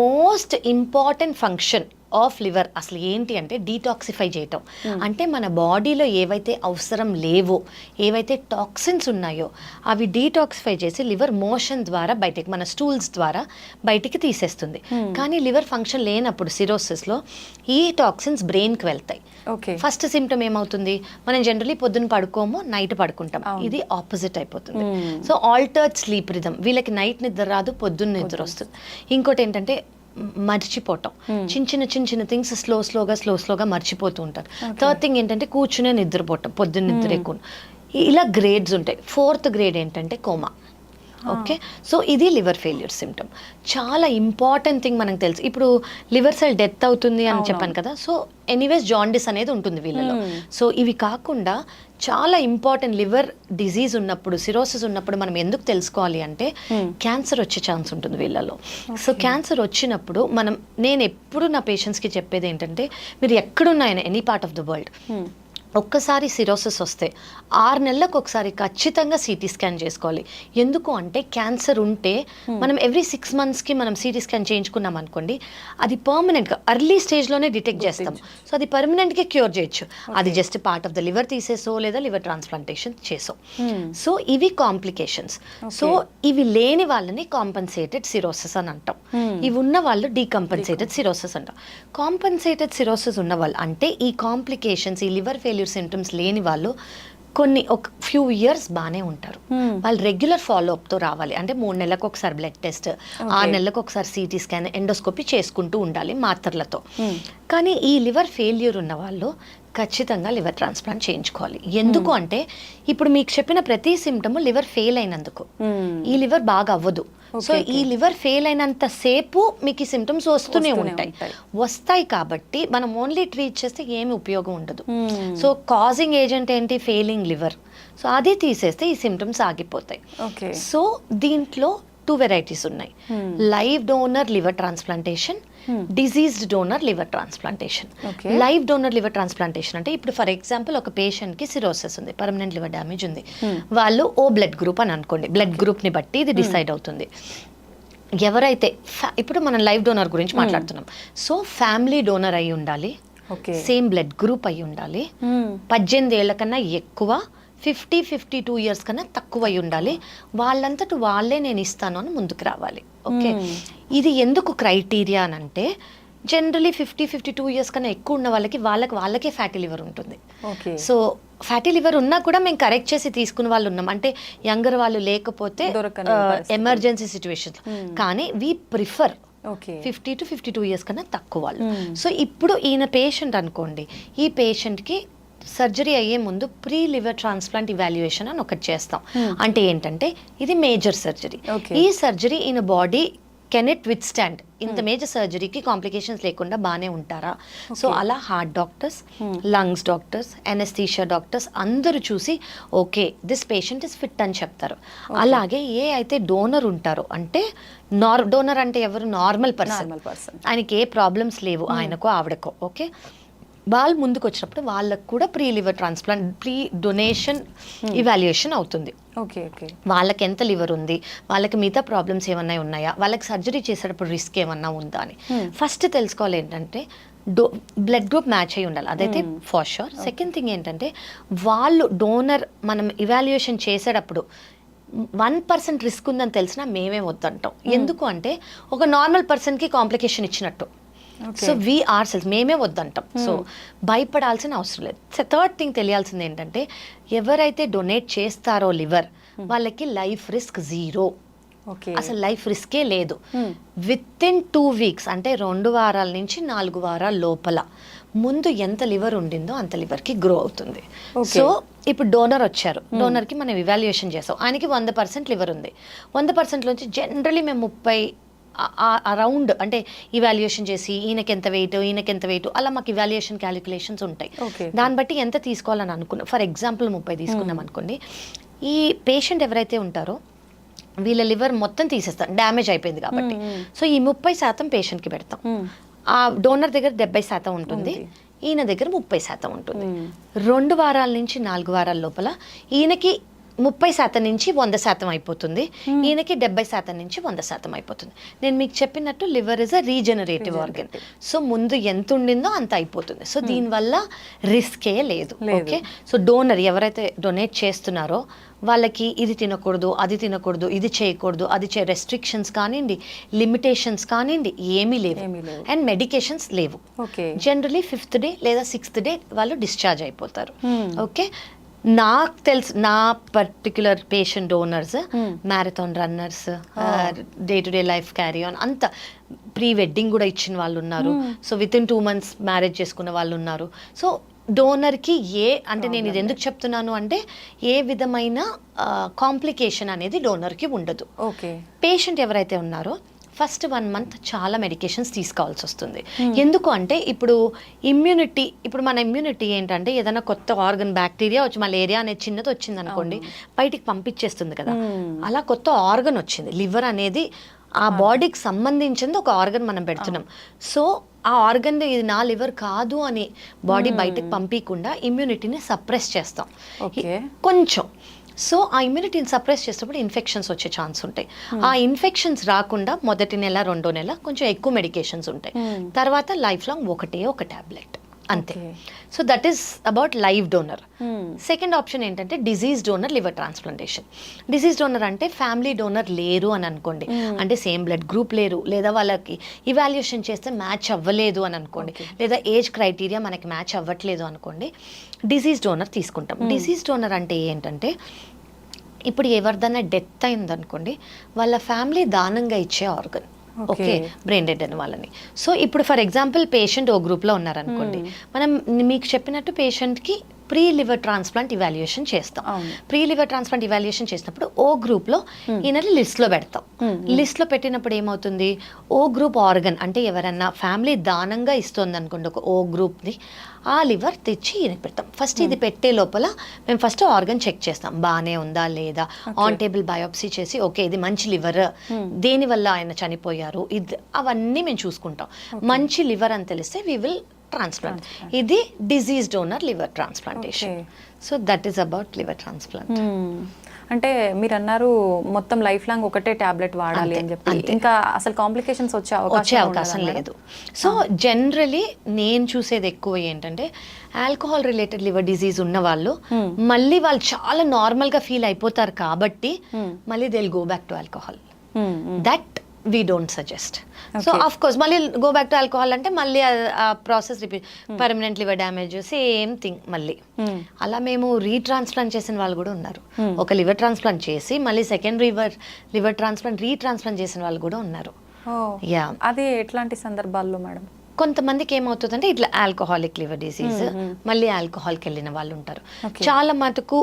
most important function of liver అసలు ఏంటి అంటే డీటాక్సిఫై చేయటం. అంటే మన బాడీలో ఏవైతే అవసరం లేవో, ఏవైతే టాక్సిన్స్ ఉన్నాయో అవి డీటాక్సిఫై చేసి లివర్ మోషన్ ద్వారా బయటికి, మన స్టూల్స్ ద్వారా బయటికి తీసేస్తుంది. కానీ లివర్ ఫంక్షన్ లేనప్పుడు సిరోసిస్లో ఈ టాక్సిన్స్ బ్రెయిన్కి వెళ్తాయి. ఫస్ట్ సిమ్టమ్ ఏమవుతుంది, మనం జనరలీ పొద్దున్న పడుకోము, నైట్ పడుకుంటాం, ఇది ఆపోజిట్ అయిపోతుంది. సో ఆల్టర్డ్ స్లీప్ రిథమ్, వీళ్ళకి నైట్ నిద్ర రాదు, పొద్దున్న నిద్ర వస్తుంది. ఇంకోటి ఏంటంటే మర్చిపోవటం, చిన్న చిన్న థింగ్స్ స్లోగా మర్చిపోతూ ఉంటారు. థర్డ్ థింగ్ ఏంటంటే కూర్చునే నిద్రపోవటం, పొద్దున్న నిద్ర ఎక్కువ, ఇలా గ్రేడ్స్ ఉంటాయి. ఫోర్త్ గ్రేడ్ ఏంటంటే కోమా. ఓకే, సో ఇది లివర్ ఫెయిల్యూర్ సిమ్టమ్. చాలా ఇంపార్టెంట్ థింగ్ మనకు తెలుసు, ఇప్పుడు లివర్ సెల్ డెత్ అవుతుంది అని చెప్పాను కదా, సో ఎనీవేస్ జాండిస్ అనేది ఉంటుంది వీళ్ళలో. సో ఇవి కాకుండా చాలా ఇంపార్టెంట్ లివర్ డిజీజ్ ఉన్నప్పుడు, సిరోసిస్ ఉన్నప్పుడు మనం ఎందుకు తెలుసుకోవాలి అంటే క్యాన్సర్ వచ్చే ఛాన్స్ ఉంటుంది వీళ్ళలో. సో క్యాన్సర్ వచ్చినప్పుడు నేను ఎప్పుడు నా పేషెంట్స్కి చెప్పేది ఏంటంటే మీరు ఎక్కడున్నాయన any part of the world ఒక్కసారి సిరోసిస్ వస్తే 6 నెలలకు ఒకసారి ఖచ్చితంగా సిటీ స్కాన్ చేసుకోవాలి. ఎందుకు అంటే క్యాన్సర్ ఉంటే మనం ఎవ్రీ 6 మంత్స్కి మనం సిటీ స్కాన్ చేయించుకున్నాం అనుకోండి, అది పర్మనెంట్గా ఎర్లీ స్టేజ్లోనే డిటెక్ట్ చేస్తాం. సో అది పర్మనెంట్గా క్యూర్ చేయొచ్చు. అది just part of the liver తీసేసో లేదా లివర్ ట్రాన్స్ప్లాంటేషన్ చేసో. సో ఇవి కాంప్లికేషన్స్. సో ఇవి లేని వాళ్ళని కాంపన్సేటెడ్ సిరోసిస్ అని అంటాం, ఇవి ఉన్న వాళ్ళు డీకంపన్సేటెడ్ సిరోసిస్ అంటాం. కాంపన్సేటెడ్ సిరోసిస్ ఉన్న వాళ్ళు అంటే ఈ కాంప్లికేషన్స్, ఈ లివర్ ఫెయిల్యూర్ సింటమ్స్ లేని వాళ్ళు ఒక ఫ్యూ ఇయర్స్ బాగానే ఉంటారు. వాళ్ళు రెగ్యులర్ ఫాలోఅప్తో రావాలి. అంటే 3 నెలలకు ఒకసారి బ్లడ్ టెస్ట్, 6 నెలలకు ఒకసారి సిటీ స్కాన్, ఎండోస్కోపీ చేసుకుంటూ ఉండాలి మాత్రలతో. కానీ ఈ లివర్ ఫెయిల్యూర్ ఉన్న వాళ్ళు ఖచ్చితంగా లివర్ ట్రాన్స్ప్లాంట్ చేయించుకోవాలి. ఎందుకు అంటే ఇప్పుడు మీకు చెప్పిన ప్రతి సిమ్టమ్ లివర్ ఫెయిల్ అయినందుకు, ఈ లివర్ బాగా అవ్వదు. సో ఈ లివర్ ఫెయిల్ అయినంత సేపు మీకు ఈ సిమ్టమ్స్ వస్తూనే వస్తాయి కాబట్టి మనం ఓన్లీ ట్రీట్ చేస్తే ఏమి ఉపయోగం ఉండదు. సో కాజింగ్ ఏజెంట్ ఏంటి, ఫెయిలింగ్ లివర్. సో అది తీసేస్తే ఈ సిమ్టమ్స్ ఆగిపోతాయి. సో దీంట్లో 2 వెరైటీస్ ఉన్నాయి, live donor liver transplantation, diseased donor liver transplantation. Live donor liver transplantation అంటే ఇప్పుడు ఫర్ ఎగ్జాంపుల్ ఒక పేషెంట్కి సిరోసిస్ ఉంది, పర్మనెంట్ లివర్ డ్యామేజ్ ఉంది, వాళ్ళు ఓ బ్లడ్ గ్రూప్ అని అనుకోండి, బ్లడ్ గ్రూప్ని బట్టి ఇది డిసైడ్ అవుతుంది. ఎవరైతే ఇప్పుడు మనం లైవ్ డోనర్ గురించి మాట్లాడుతున్నాం, సో ఫ్యామిలీ డోనర్ అయి ఉండాలి, సేమ్ బ్లడ్ గ్రూప్ అయి ఉండాలి, 18 ఏళ్ల కన్నా ఎక్కువ, 52 ఇయర్స్ కన్నా తక్కువ అయి ఉండాలి, వాళ్ళంతట వాళ్ళే నేను ఇస్తాను అని ముందుకు రావాలి. ఓకే, ఇది ఎందుకు క్రైటీరియా అని అంటే జనరలీ 52 ఇయర్స్ కన్నా ఎక్కువ ఉన్న వాళ్ళకే ఫ్యాటీ లివర్ ఉంటుంది. సో ఫ్యాటీ లివర్ ఉన్నా కూడా మేము కరెక్ట్ చేసి తీసుకున్న వాళ్ళు ఉన్నాం, అంటే యంగర్ వాళ్ళు లేకపోతే ఎమర్జెన్సీ సిచ్యువేషన్. కానీ వీ ప్రిఫర్ 50 to 52 ఇయర్స్ కన్నా తక్కువ వాళ్ళు. సో ఇప్పుడు ఈయన పేషెంట్ అనుకోండి, ఈ పేషెంట్కి సర్జరీ అయ్యే ముందు ప్రీ లివర్ ట్రాన్స్ప్లాంట్ ఇవాల్యుయేషన్ అని ఒకటి చేస్తాం. అంటే ఏంటంటే ఇది మేజర్ సర్జరీ. ఈ సర్జరీ ఈయన body can it with stand ఇంత మేజర్ సర్జరీకి కాంప్లికేషన్స్ లేకుండా బాగానే ఉంటారా? సో అలా heart doctors, lungs doctors, anaesthesia doctors అందరూ చూసి okay this patient is fit అని చెప్తారు. అలాగే ఏ అయితే డోనర్ ఉంటారో, అంటే డోనర్ అంటే ఎవరు? నార్మల్ పర్సన్, ఆయనకి ఏ ప్రాబ్లమ్స్ లేవు, ఆయనకో ఆవిడకో, ఓకే, వాళ్ళు ముందుకు వచ్చినప్పుడు వాళ్ళకు కూడా pre liver transplant, pre donation evaluation అవుతుంది. ఓకే ఓకే, వాళ్ళకి ఎంత లివర్ ఉంది, వాళ్ళకి మిగతా ప్రాబ్లమ్స్ ఏమన్నా ఉన్నాయా, వాళ్ళకి సర్జరీ చేసేటప్పుడు రిస్క్ ఏమన్నా ఉందా అని ఫస్ట్ తెలుసుకోవాలి. ఏంటంటే బ్లడ్ గ్రూప్ మ్యాచ్ అయి ఉండాలి, అదైతే ఫర్ షూర్. సెకండ్ థింగ్ ఏంటంటే వాళ్ళు డోనర్ మనం ఇవాల్యుయేషన్ చేసేటప్పుడు 1% రిస్క్ ఉందని తెలిసినా మేమే వద్దంటాం. ఎందుకు అంటే ఒక నార్మల్ పర్సన్కి కాంప్లికేషన్ ఇచ్చినట్టు. సో వీ ఆర్ సెల్స్ మేమే వద్దంటాం. సో భయపడాల్సిన అవసరం లేదు. థర్డ్ థింగ్ తెలియాల్సింది ఏంటంటే ఎవరైతే డొనేట్ చేస్తారో లివర్, వాళ్ళకి లైఫ్ రిస్క్ 0. అసలు లైఫ్ రిస్కే లేదు. విత్ ఇన్ 2 వీక్స్ అంటే 2 వారాల నుంచి 4 వారాల లోపల ముందు ఎంత లివర్ ఉండిందో అంత లివర్కి గ్రో అవుతుంది. సో ఇప్పుడు డోనర్ వచ్చారు, డోనర్కి మనం ఇవాల్యుయేషన్ చేసాం, ఆయనకి 100% లివర్ ఉంది. 100% నుంచి జనరలీ మేము 30 అరౌండ్ అంటే ఇవాల్యుయేషన్ చేసి ఈయనకి ఎంత వెయిట్ అలా మాకు ఇవాల్యుయేషన్ క్యాలిక్యులేషన్స్ ఉంటాయి. దాన్ని బట్టి ఎంత తీసుకోవాలని అనుకున్నాం. ఫర్ ఎగ్జాంపుల్ 30 తీసుకున్నాం అనుకోండి, ఈ పేషెంట్ ఎవరైతే ఉంటారో వీళ్ళ లివర్ మొత్తం తీసేస్తాం, డ్యామేజ్ అయిపోయింది కాబట్టి. సో ఈ 30% పేషెంట్కి పెడతాం. ఆ డోనర్ దగ్గర 70% ఉంటుంది, ఈయన దగ్గర 30% ఉంటుంది. 2 వారాల నుంచి 4 వారాల లోపల ఈయనకి 30% నుంచి 100% అయిపోతుంది, ఈయనకి 70% నుంచి 100% అయిపోతుంది. నేను మీకు చెప్పినట్టు liver is a regenerative organ. So ముందు ఎంత ఉండిందో అంత అయిపోతుంది. సో దీనివల్ల రిస్కే లేదు. ఓకే, సో డోనర్ ఎవరైతే డొనేట్ చేస్తున్నారో వాళ్ళకి ఇది తినకూడదు, అది తినకూడదు, ఇది చేయకూడదు, అది రెస్ట్రిక్షన్స్ కానివ్వండి, లిమిటేషన్స్ కానివ్వండి ఏమీ లేవు. అండ్ మెడికేషన్స్ లేవు. జనరలీ 5th డే లేదా 6th డే వాళ్ళు డిశ్చార్జ్ అయిపోతారు. ఓకే, నాకు తెలుసు నా particular patient donors marathon runners, day to day life carry on, అంత ప్రీ వెడ్డింగ్ కూడా ఇచ్చిన వాళ్ళు ఉన్నారు. So with in 2 months marriage చేసుకున్న వాళ్ళు ఉన్నారు. సో డోనర్కి అంటే నేను ఇది ఎందుకు చెప్తున్నాను అంటే ఏ విధమైన కాంప్లికేషన్ అనేది డోనర్కి ఉండదు. ఓకే, పేషెంట్ ఎవరైతే ఉన్నారో ఫస్ట్ 1 month చాలా మెడికేషన్స్ తీసుకోవాల్సి వస్తుంది. ఎందుకు అంటే ఇప్పుడు మన ఇమ్యూనిటీ ఏంటంటే ఏదైనా కొత్త ఆర్గన్, బ్యాక్టీరియా వచ్చి మలేరియా అనే చిన్నది వచ్చింది అనుకోండి బయటికి పంపించేస్తుంది కదా, అలా కొత్త ఆర్గన్ వచ్చింది. లివర్ అనేది ఆ బాడీకి సంబంధించింది ఒక ఆర్గన్ మనం పెడుతున్నాం. సో ఆ ఆర్గన్ ఇది నా లివర్ కాదు అని బాడీ బయటకు పంపించకుండా ఇమ్యూనిటీని సప్రెస్ చేస్తాం కొంచెం. సో ఆ ఇమ్యూనిటీని సప్రెస్ చేసేటప్పుడు ఇన్ఫెక్షన్స్ వచ్చే ఛాన్స్ ఉంటాయి. ఆ ఇన్ఫెక్షన్స్ రాకుండా మొదటి నెల 2వ నెల కొంచెం ఎక్కువ మెడికేషన్స్ ఉంటాయి, తర్వాత లైఫ్ లాంగ్ ఒక టాబ్లెట్ అంతే. So that is about live donor. Second option ఏంటంటే disease donor liver transplantation. Disease donor అంటే ఫ్యామిలీ డోనర్ లేరు అని అనుకోండి, అంటే సేమ్ బ్లడ్ గ్రూప్ లేరు, లేదా వాళ్ళకి ఇవాల్యుయేషన్ చేస్తే మ్యాచ్ అవ్వలేదు అని అనుకోండి, లేదా ఏజ్ క్రైటీరియా మనకి మ్యాచ్ అవ్వట్లేదు అనుకోండి, డిజీజ్ డోనర్ తీసుకుంటాం. డిజీజ్ డోనర్ అంటే ఏంటంటే ఇప్పుడు ఎవరిదైనా డెత్ అయిందనుకోండి వాళ్ళ ఫ్యామిలీ దానంగా ఇచ్చే ఆర్గన్. ఓకే, బ్రెయిన్ డెడ్ అని వాళ్ళని. సో ఇప్పుడు ఫర్ ఎగ్జాంపుల్ పేషెంట్ ఓ గ్రూప్లో ఉన్నారనుకోండి, మనం మీకు చెప్పినట్టు పేషెంట్కి ప్రీ లివర్ ట్రాన్స్ప్లాంట్ ఇవాల్యుయేషన్ చేస్తాం. ప్రీ లివర్ ట్రాన్స్ప్లాంట్ ఇవాల్యుయేషన్ చేసినప్పుడు ఓ గ్రూప్లో ఈయనని లిస్ట్లో పెడతాం. లిస్ట్లో పెట్టినప్పుడు ఏమవుతుంది, ఓ గ్రూప్ ఆర్గన్ అంటే ఎవరన్నా ఫ్యామిలీ దానంగా ఇస్తుంది అనుకోండి ఒక ఓ గ్రూప్ని, ఆ లివర్ తెచ్చి ఈయన పెడతాం. ఫస్ట్ ఇది పెట్టే లోపల మేము ఫస్ట్ ఆర్గన్ చెక్ చేస్తాం బాగానే ఉందా లేదా, ఆన్ టేబుల్ బయోప్సీ చేసి ఓకే ఇది మంచి లివర్, దేనివల్ల ఆయన చనిపోయారు ఇది అవన్నీ మేము చూసుకుంటాం. మంచి లివర్ అని తెలిస్తే వి విల్ ట్రాన్స్ప్లాంట్. ఇది disease donor liver transplantation. So that is about liver transplant. అంటే మీరు అన్నారు మొత్తం లైఫ్ లాంగ్ ఒకటే టాబ్లెట్ వాడాలి అని చెప్పి, ఇంకా అసలు కాంప్లికేషన్స్ వచ్చే అవకాశం లేదు. సో జనరలీ నేను చూసేది ఎక్కువ ఏంటంటే ఆల్కహాల్ రిలేటెడ్ లివర్ డిజీజ్ ఉన్న వాళ్ళు మళ్ళీ వాళ్ళు చాలా నార్మల్ గా ఫీల్ అయిపోతారు కాబట్టి మళ్ళీ they will go back to alcohol. That we don't suggest. So of course మళ్ళీ గో బ్యాక్ టు ఆల్కహాల్ అంటే మళ్ళీ ఆ process repeat, permanent liver damage same thing మళ్ళీ. అలా మేము రీట్రాన్స్ప్లాంట్ చేసిన వాళ్ళు కూడా ఉన్నారు. ఒక లివర్ ట్రాన్స్ప్లాంట్ చేసి మళ్ళీ సెకండ్ లివర్ ట్రాన్స్ప్లాంట్ రీట్రాన్స్ప్లాంట్ చేసిన వాళ్ళు కూడా ఉన్నారు. యా, అది ఎట్లాంటి సందర్భాల్లో మేడం? కొంతమందికి ఏమవుతుందంటే ఇట్లా ఆల్కహాలిక్ లివర్ డిసీజ్ మళ్ళీ ఆల్కహాల్కి వెళ్ళిన వాళ్ళు ఉంటారు. చాలా మటుకు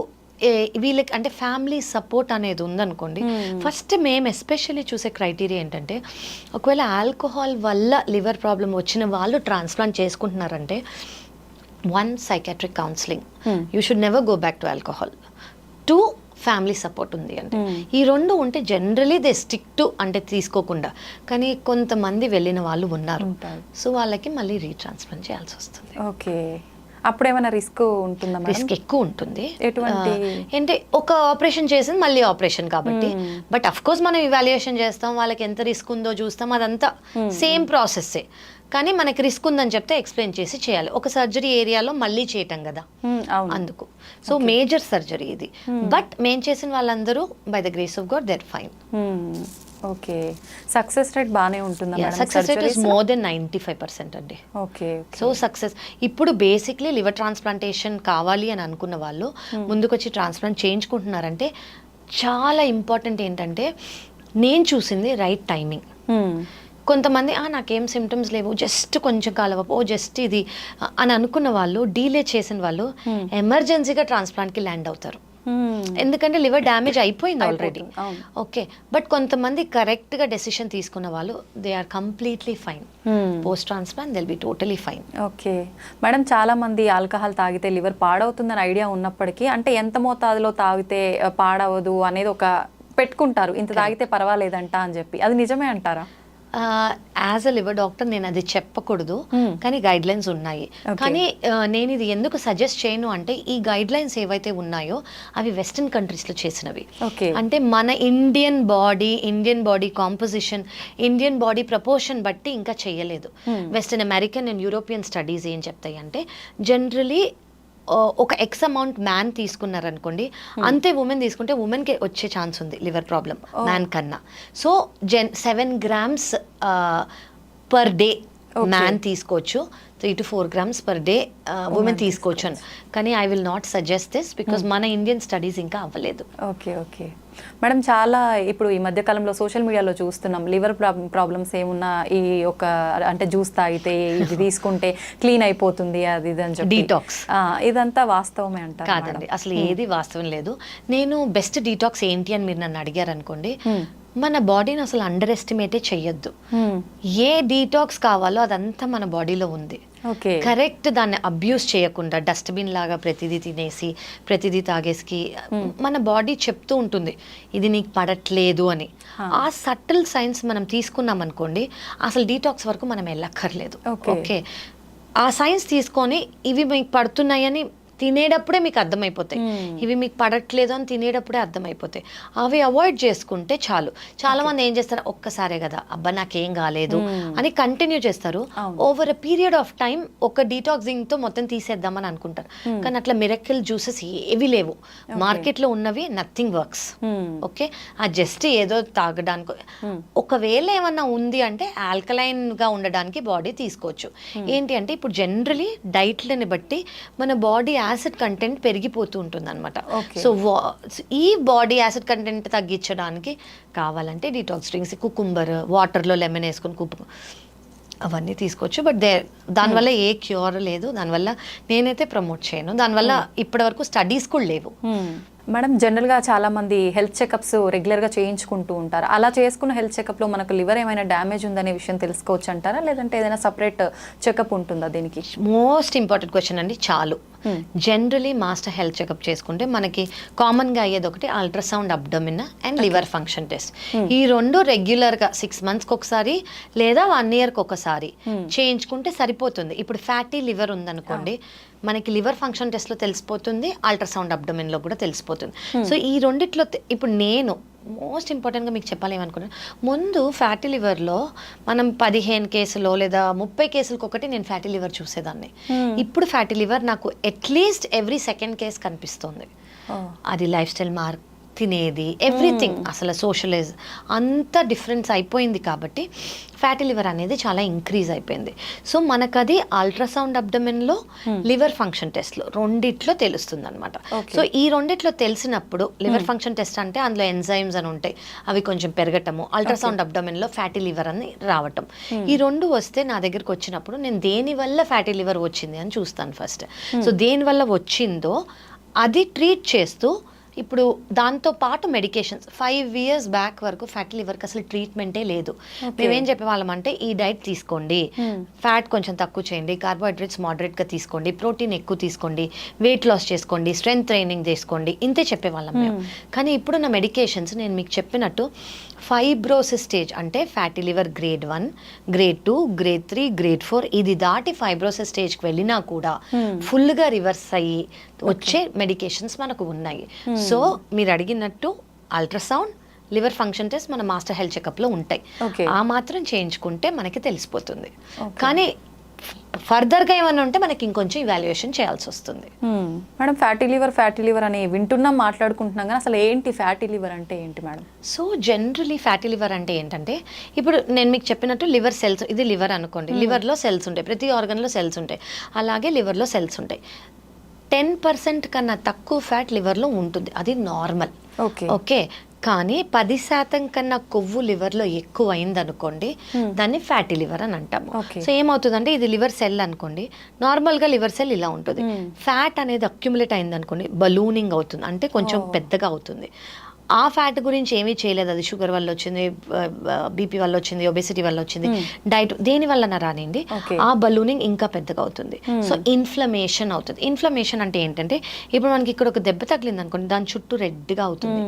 వీళ్ళకి అంటే ఫ్యామిలీ సపోర్ట్ అనేది ఉందనుకోండి, ఫస్ట్ మేము ఎస్పెషల్లీ చూసే క్రైటీరియా ఏంటంటే, ఒకవేళ ఆల్కహాల్ వల్ల లివర్ ప్రాబ్లం వచ్చిన వాళ్ళు ట్రాన్స్ప్లాంట్ చేసుకుంటున్నారంటే, 1 psychiatric counselling, you should never go back to alcohol. 2 family support ఉంది అంటే. ఈ 2 ఉంటే జనరలీ దే స్టిక్ టు అంటే తీసుకోకుండా. కానీ కొంతమంది వెళ్ళిన వాళ్ళు ఉన్నారు, సో వాళ్ళకి మళ్ళీ రీట్రాన్స్ప్లాంట్ చేయాల్సి వస్తుంది. ఓకే, అప్పుడు ఏమైనా రిస్క్ ఉంటుందా? రిస్క్ ఎక్కువ ఉంటుంది. ఎటువంటి? అంటే ఒక ఆపరేషన్ చేసింది మళ్ళీ ఆపరేషన్ కాబట్టి, బట్ అఫ్ కోర్స్ మనం ఇవాల్యుయేషన్ చేస్తాం, వాళ్ళకి ఎంత రిస్క్ ఉందో చూస్తాం, అదంతా సేమ్ ప్రాసెస్సే. కానీ మనకి రిస్క్ ఉందని చెప్తే ఎక్స్ప్లెయిన్ చేసి చేయాలి. ఒక సర్జరీ ఏరియాలో మళ్ళీ చేయటం కదా, అందుకు. సో మేజర్ సర్జరీ ఇది. బట్ మేము చేసిన వాళ్ళందరూ by the grace of God they're fine. Okay, success rate బాగానే ఉంటుందా? Success rate is more than 95% అండి. ఓకే, సో సక్సెస్ ఇప్పుడు బేసిక్లీ లివర్ ట్రాన్స్ప్లాంటేషన్ కావాలి అని అనుకున్న వాళ్ళు ముందుకొచ్చి ట్రాన్స్ప్లాంట్ చేయించుకుంటున్నారంటే చాలా ఇంపార్టెంట్ ఏంటంటే, నేను చూసింది రైట్ టైమింగ్. కొంతమంది నాకేం సిమ్టమ్స్ లేవు, జస్ట్ కొంచెం కాలవపో, జస్ట్ ఇది అని అనుకున్న వాళ్ళు, డీలే చేసిన వాళ్ళు ఎమర్జెన్సీగా ట్రాన్స్ప్లాంట్కి ల్యాండ్ అవుతారు. ఎందుకంటే లివర్ డ్యామేజ్ అయిపోయింది ఆల్రెడీ. ఓకే, బట్ కొంతమంది కరెక్ట్గా డెసిషన్ తీసుకున్న వాళ్ళు they are completely fine. Post transplant they'll be totally fine. Okay madam, చాలా మంది ఆల్కహాల్ తాగితే లివర్ పాడవుతుందని ఐడియా ఉన్నప్పటికీ, అంటే ఎంత మోతాదులో తాగితే పాడవదు అనేది ఒక పెట్టుకుంటారు, ఇంత తాగితే పర్వాలేదంట అని చెప్పి, అది నిజమే అంటారా? యాజ్ అ లివర్ డాక్టర్ నేను అది చెప్పకూడదు, కానీ గైడ్ లైన్స్ ఉన్నాయి. కానీ నేను ఇది ఎందుకు సజెస్ట్ చేయను అంటే, ఈ గైడ్ లైన్స్ ఏవైతే ఉన్నాయో అవి వెస్టర్న్ కంట్రీస్లో చేసినవి. అంటే మన Indian body composition, Indian body proportion బట్టి ఇంకా చేయలేదు. Western American and European studies ఏం చెప్తాయి అంటే, జనరలీ ఒక ఎక్స్ అమౌంట్ మ్యాన్ తీసుకున్నారనుకోండి, అంతే ఉమెన్ తీసుకుంటే ఉమెన్కి వచ్చే ఛాన్స్ ఉంది లివర్ ప్రాబ్లం మ్యాన్ కన్నా. So 7 grams per day man తీసుకోవచ్చు, 3 to 4 grams per day women తీసుకోవచ్చు అని. కానీ I will not suggest this because మన ఇండియన్ స్టడీస్ ఇంకా అవ్వలేదు. ఓకే మేడం, చాలా ఇప్పుడు ఈ మధ్య కాలంలో సోషల్ మీడియాలో చూస్తున్నాం, లివర్ ప్రాబ్లమ్స్ ఏమున్నా ఈ ఒక అంటే జ్యూస్ తాగితే ఇది తీసుకుంటే క్లీన్ అయిపోతుంది అది ఇది అని చెప్పి, డీటాక్స్, ఇదంతా వాస్తవమే అంటారు? కాదండి, అసలు ఏది వాస్తవం లేదు. నేను బెస్ట్ డీటాక్స్ ఏంటి అని మీరు నన్ను అడిగారు అనుకోండి, మన బాడీని అసలు అండర్ ఎస్టిమేటే చెయ్యొద్దు. ఏ డీటాక్స్ కావాలో అదంతా మన బాడీలో ఉంది. కరెక్ట్ దాన్ని అబ్యూస్ చేయకుండా డస్ట్బిన్ లాగా ప్రతిదీ తినేసి ప్రతిదీ తాగేసి మన బాడీ చెప్తూ ఉంటుంది ఇది నీకు పడట్లేదు అని. ఆ సటిల్ సైన్స్ మనం తీసుకున్నాం అనుకోండి, అసలు డీటాక్స్ వరకు మనం వెళ్ళక్కర్లేదు. ఓకే, ఆ సైన్స్ తీసుకొని ఇవి మీకు పడుతున్నాయని తినేటప్పుడే మీకు అర్థమైపోతాయి, ఇవి మీకు పడట్లేదు అని తినేటప్పుడే అర్థమైపోతాయి. అవి అవాయిడ్ చేసుకుంటే చాలు. చాలా మంది ఏం చేస్తారు, ఒక్కసారే కదా అబ్బా నాకేం కాలేదు అని కంటిన్యూ చేస్తారు. Over a period of time ఒక డీటాక్సింగ్ తో మొత్తం తీసేద్దామని అనుకుంటారు. కానీ అట్లా మిరకిల్ జ్యూసెస్ ఏవి లేవు మార్కెట్లో ఉన్నవి, నథింగ్ వర్క్స్. ఓకే, ఆ జస్ట్ ఏదో తాగడానికి, ఒకవేళ ఏమన్నా ఉంది అంటే ఆల్కలైన్ గా ఉండడానికి బాడీ తీసుకోవచ్చు. ఏంటి అంటే ఇప్పుడు జనరలీ డైట్లని బట్టి మన బాడీ యాసిడ్ కంటెంట్ పెరిగిపోతూ ఉంటుంది అనమాట. సో ఈ బాడీ యాసిడ్ కంటెంట్ తగ్గించడానికి కావాలంటే డీటాక్స్ డ్రింక్స్, కుకుంబర్, వాటర్లో లెమన్ వేసుకొని అవన్నీ తీసుకోవచ్చు. బట్ దానివల్ల ఏ క్యూర్ లేదు, దానివల్ల నేనైతే ప్రమోట్ చేయను. దానివల్ల ఇప్పటి వరకు స్టడీస్ కూడా లేవు. మేడం, జనరల్గా చాలా మంది హెల్త్ చెకప్స్ రెగ్యులర్గా చేయించుకుంటూ ఉంటారు. అలా చేసుకున్న హెల్త్ చెకప్లో మనకు లివర్ ఏమైనా డ్యామేజ్ ఉందనే విషయం తెలుసుకోవచ్చు అంటారా, లేదంటే ఏదైనా సపరేట్ చెకప్ ఉంటుందా దీనికి? మోస్ట్ ఇంపార్టెంట్ క్వశ్చన్ అండి. చాలు జనరలీ మాస్టర్ హెల్త్ చెకప్ చేసుకుంటే మనకి కామన్గా అయ్యేది ఒకటి ultrasound abdomen and liver function test. ఈ 2 రెగ్యులర్గా 6 monthsకి ఒకసారి లేదా 1 yearకి ఒకసారి చేయించుకుంటే సరిపోతుంది. ఇప్పుడు ఫ్యాటీ లివర్ ఉందనుకోండి, మనకి లివర్ ఫంక్షన్ టెస్ట్లో తెలిసిపోతుంది, అల్ట్రాసౌండ్ అబ్డమిన్లో కూడా తెలిసిపోతుంది. సో ఈ రెండిట్లో ఇప్పుడు నేను మోస్ట్ ఇంపార్టెంట్గా మీకు చెప్పాలి ఏమనుకున్నాను, ముందు ఫ్యాటీ లివర్లో మనం 15 కేసులో లేదా 30 కేసులకు ఒకటి నేను ఫ్యాటీ లివర్ చూసేదాన్ని. ఇప్పుడు ఫ్యాటీ లివర్ నాకు అట్లీస్ట్ ఎవ్రీ 2nd కేస్ కనిపిస్తుంది. అది లైఫ్ స్టైల్ మార్క్, తినేది, ఎవ్రీథింగ్, అసలు సోషలైజ్ అంత డిఫరెన్స్ అయిపోయింది. కాబట్టి ఫ్యాటీ లివర్ అనేది చాలా ఇంక్రీజ్ అయిపోయింది. సో మనకు అది అల్ట్రాసౌండ్ అబ్డమిన్లో, లివర్ ఫంక్షన్ టెస్ట్లో రెండిట్లో తెలుస్తుంది అనమాట. సో ఈ రెండిట్లో తెలిసినప్పుడు లివర్ ఫంక్షన్ టెస్ట్ అంటే అందులో ఎంజైమ్స్ అని ఉంటాయి, అవి కొంచెం పెరగటము, అల్ట్రాసౌండ్ అబ్డమిన్లో ఫ్యాటీ లివర్ అని రావటం. ఈ 2 వస్తే నా దగ్గరకు వచ్చినప్పుడు నేను దేని వల్ల ఫ్యాటీ లివర్ వచ్చింది అని చూస్తాను ఫస్ట్. సో దేని వల్ల వచ్చిందో అది ట్రీట్ చేస్తూ ఇప్పుడు దాంతో పాటు మెడికేషన్స్ 5 years బ్యాక్ వరకు ఫ్యాటీ లివర్కి అసలు ట్రీట్మెంటే లేదు. మేమేం చెప్పేవాళ్ళం అంటే ఈ డైట్ తీసుకోండి, ఫ్యాట్ కొంచెం తక్కువ చేయండి, కార్బోహైడ్రేట్స్ మోడరేట్గా తీసుకోండి, ప్రోటీన్ ఎక్కువ తీసుకోండి, వెయిట్ లాస్ చేసుకోండి, స్ట్రెంగ్త్ ట్రైనింగ్ చేసుకోండి, ఇంతే చెప్పేవాళ్ళం మేము. కానీ ఇప్పుడున్న మెడికేషన్స్ నేను మీకు చెప్పినట్టు ఫైబ్రోసిస్ స్టేజ్ అంటే fatty liver grade 1, grade 2, grade 3, grade 4 ఇది దాటి ఫైబ్రోసిస్ స్టేజ్కి వెళ్ళినా కూడా ఫుల్గా రివర్స్ అయ్యి వచ్చే మెడికేషన్స్ మనకు ఉన్నాయి. సో మీరు అడిగినట్టు అల్ట్రాసౌండ్, లివర్ ఫంక్షన్ టెస్ట్ మన మాస్టర్ హెల్త్ చెకప్లో ఉంటాయి. ఆ మాత్రం చేయించుకుంటే మనకి తెలిసిపోతుంది. కానీ ఫర్దర్గా ఏమైనా ఉంటే మనకి ఇంకొంచెం ఇవాల్యుయేషన్ చేయాల్సి వస్తుంది. మేడం ఫ్యాటీ లివర్ అని వింటున్నాం, మాట్లాడుకుంటున్నాం, కానీ అసలు ఏంటి ఫ్యాటీ లివర్ అంటే ఏంటి madam? So generally fatty liver అంటే ఏంటంటే ఇప్పుడు నేను మీకు చెప్పినట్టు లివర్ సెల్స్, ఇది లివర్ అనుకోండి, లివర్లో సెల్స్ ఉంటాయి, ప్రతి ఆర్గన్లో సెల్స్ ఉంటాయి, అలాగే లివర్లో సెల్స్ ఉంటాయి. 10% కన్నా తక్కువ ఫ్యాట్ లివర్లో ఉంటుంది, అది నార్మల్. ఓకే, కానీ 10% కన్నా కొవ్వు లివర్లో ఎక్కువ అయింది అనుకోండి, దాన్ని ఫ్యాటీ లివర్ అని అంటాము. సో ఏమవుతుందంటే ఇది లివర్ సెల్ అనుకోండి, నార్మల్గా లివర్ సెల్ ఇలా ఉంటుంది. ఫ్యాట్ అనేది అక్యుములేట్ అయింది అనుకోండి, బలూనింగ్ అవుతుంది, అంటే కొంచెం పెద్దగా అవుతుంది. ఆ ఫ్యాట్ గురించి ఏమీ చేయలేదు, అది షుగర్ వల్ల వచ్చింది, బీపీ వల్ల వచ్చింది, ఒబెసిటీ వల్ల వచ్చింది, డైట్ దేని వల్ల రానింది, ఆ బలూనింగ్ ఇంకా పెద్దగా అవుతుంది. సో ఇన్ఫ్లమేషన్ అవుతుంది. ఇన్ఫ్లమేషన్ అంటే ఏంటంటే ఇప్పుడు మనకి ఇక్కడ ఒక దెబ్బ తగిలింది అనుకోండి, దాని చుట్టూ రెడ్గా అవుతుంది,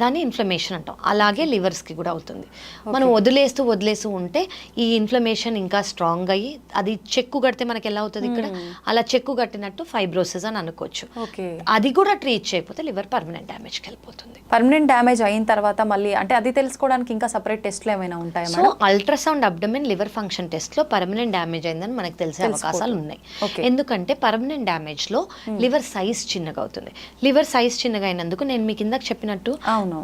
దాన్ని ఇన్ఫ్లమేషన్ అంటాం. అలాగే లివర్స్కి కూడా అవుతుంది. మనం వదిలేస్తూ ఉంటే ఈ ఇన్ఫ్లమేషన్ ఇంకా స్ట్రాంగ్ అయ్యి అది చెక్కు కడితే మనకి ఎలా అవుతుంది, ఇక్కడ అలా చెక్కు కట్టినట్టు ఫైబ్రోసిస్ అని అనుకోవచ్చు. అది కూడా ట్రీట్ చేయకపోతే లివర్ పర్మనెంట్ డ్యామేజ్కి వెళ్ళిపోతుంది. పర్మనెంట్ డ్యామేజ్ అయిన తర్వాత మళ్ళీ అంటే అది తెలుసుకోవడానికి ఇంకా సపరేట్ టెస్ట్లు ఏమైనా ఉంటాయా? So ultrasound abdomen liver function test లో పర్మనెంట్ డ్యామేజ్ అయిందని మనకు తెలిసే అవకాశాలు ఉన్నాయి. ఎందుకంటే పర్మనెంట్ డ్యామేజ్ లో లివర్ సైజ్ చిన్నగా అవుతుంది. లివర్ సైజ్ చిన్నగా అయినందుకు నేను మీకు ఇందాక చెప్పినట్టు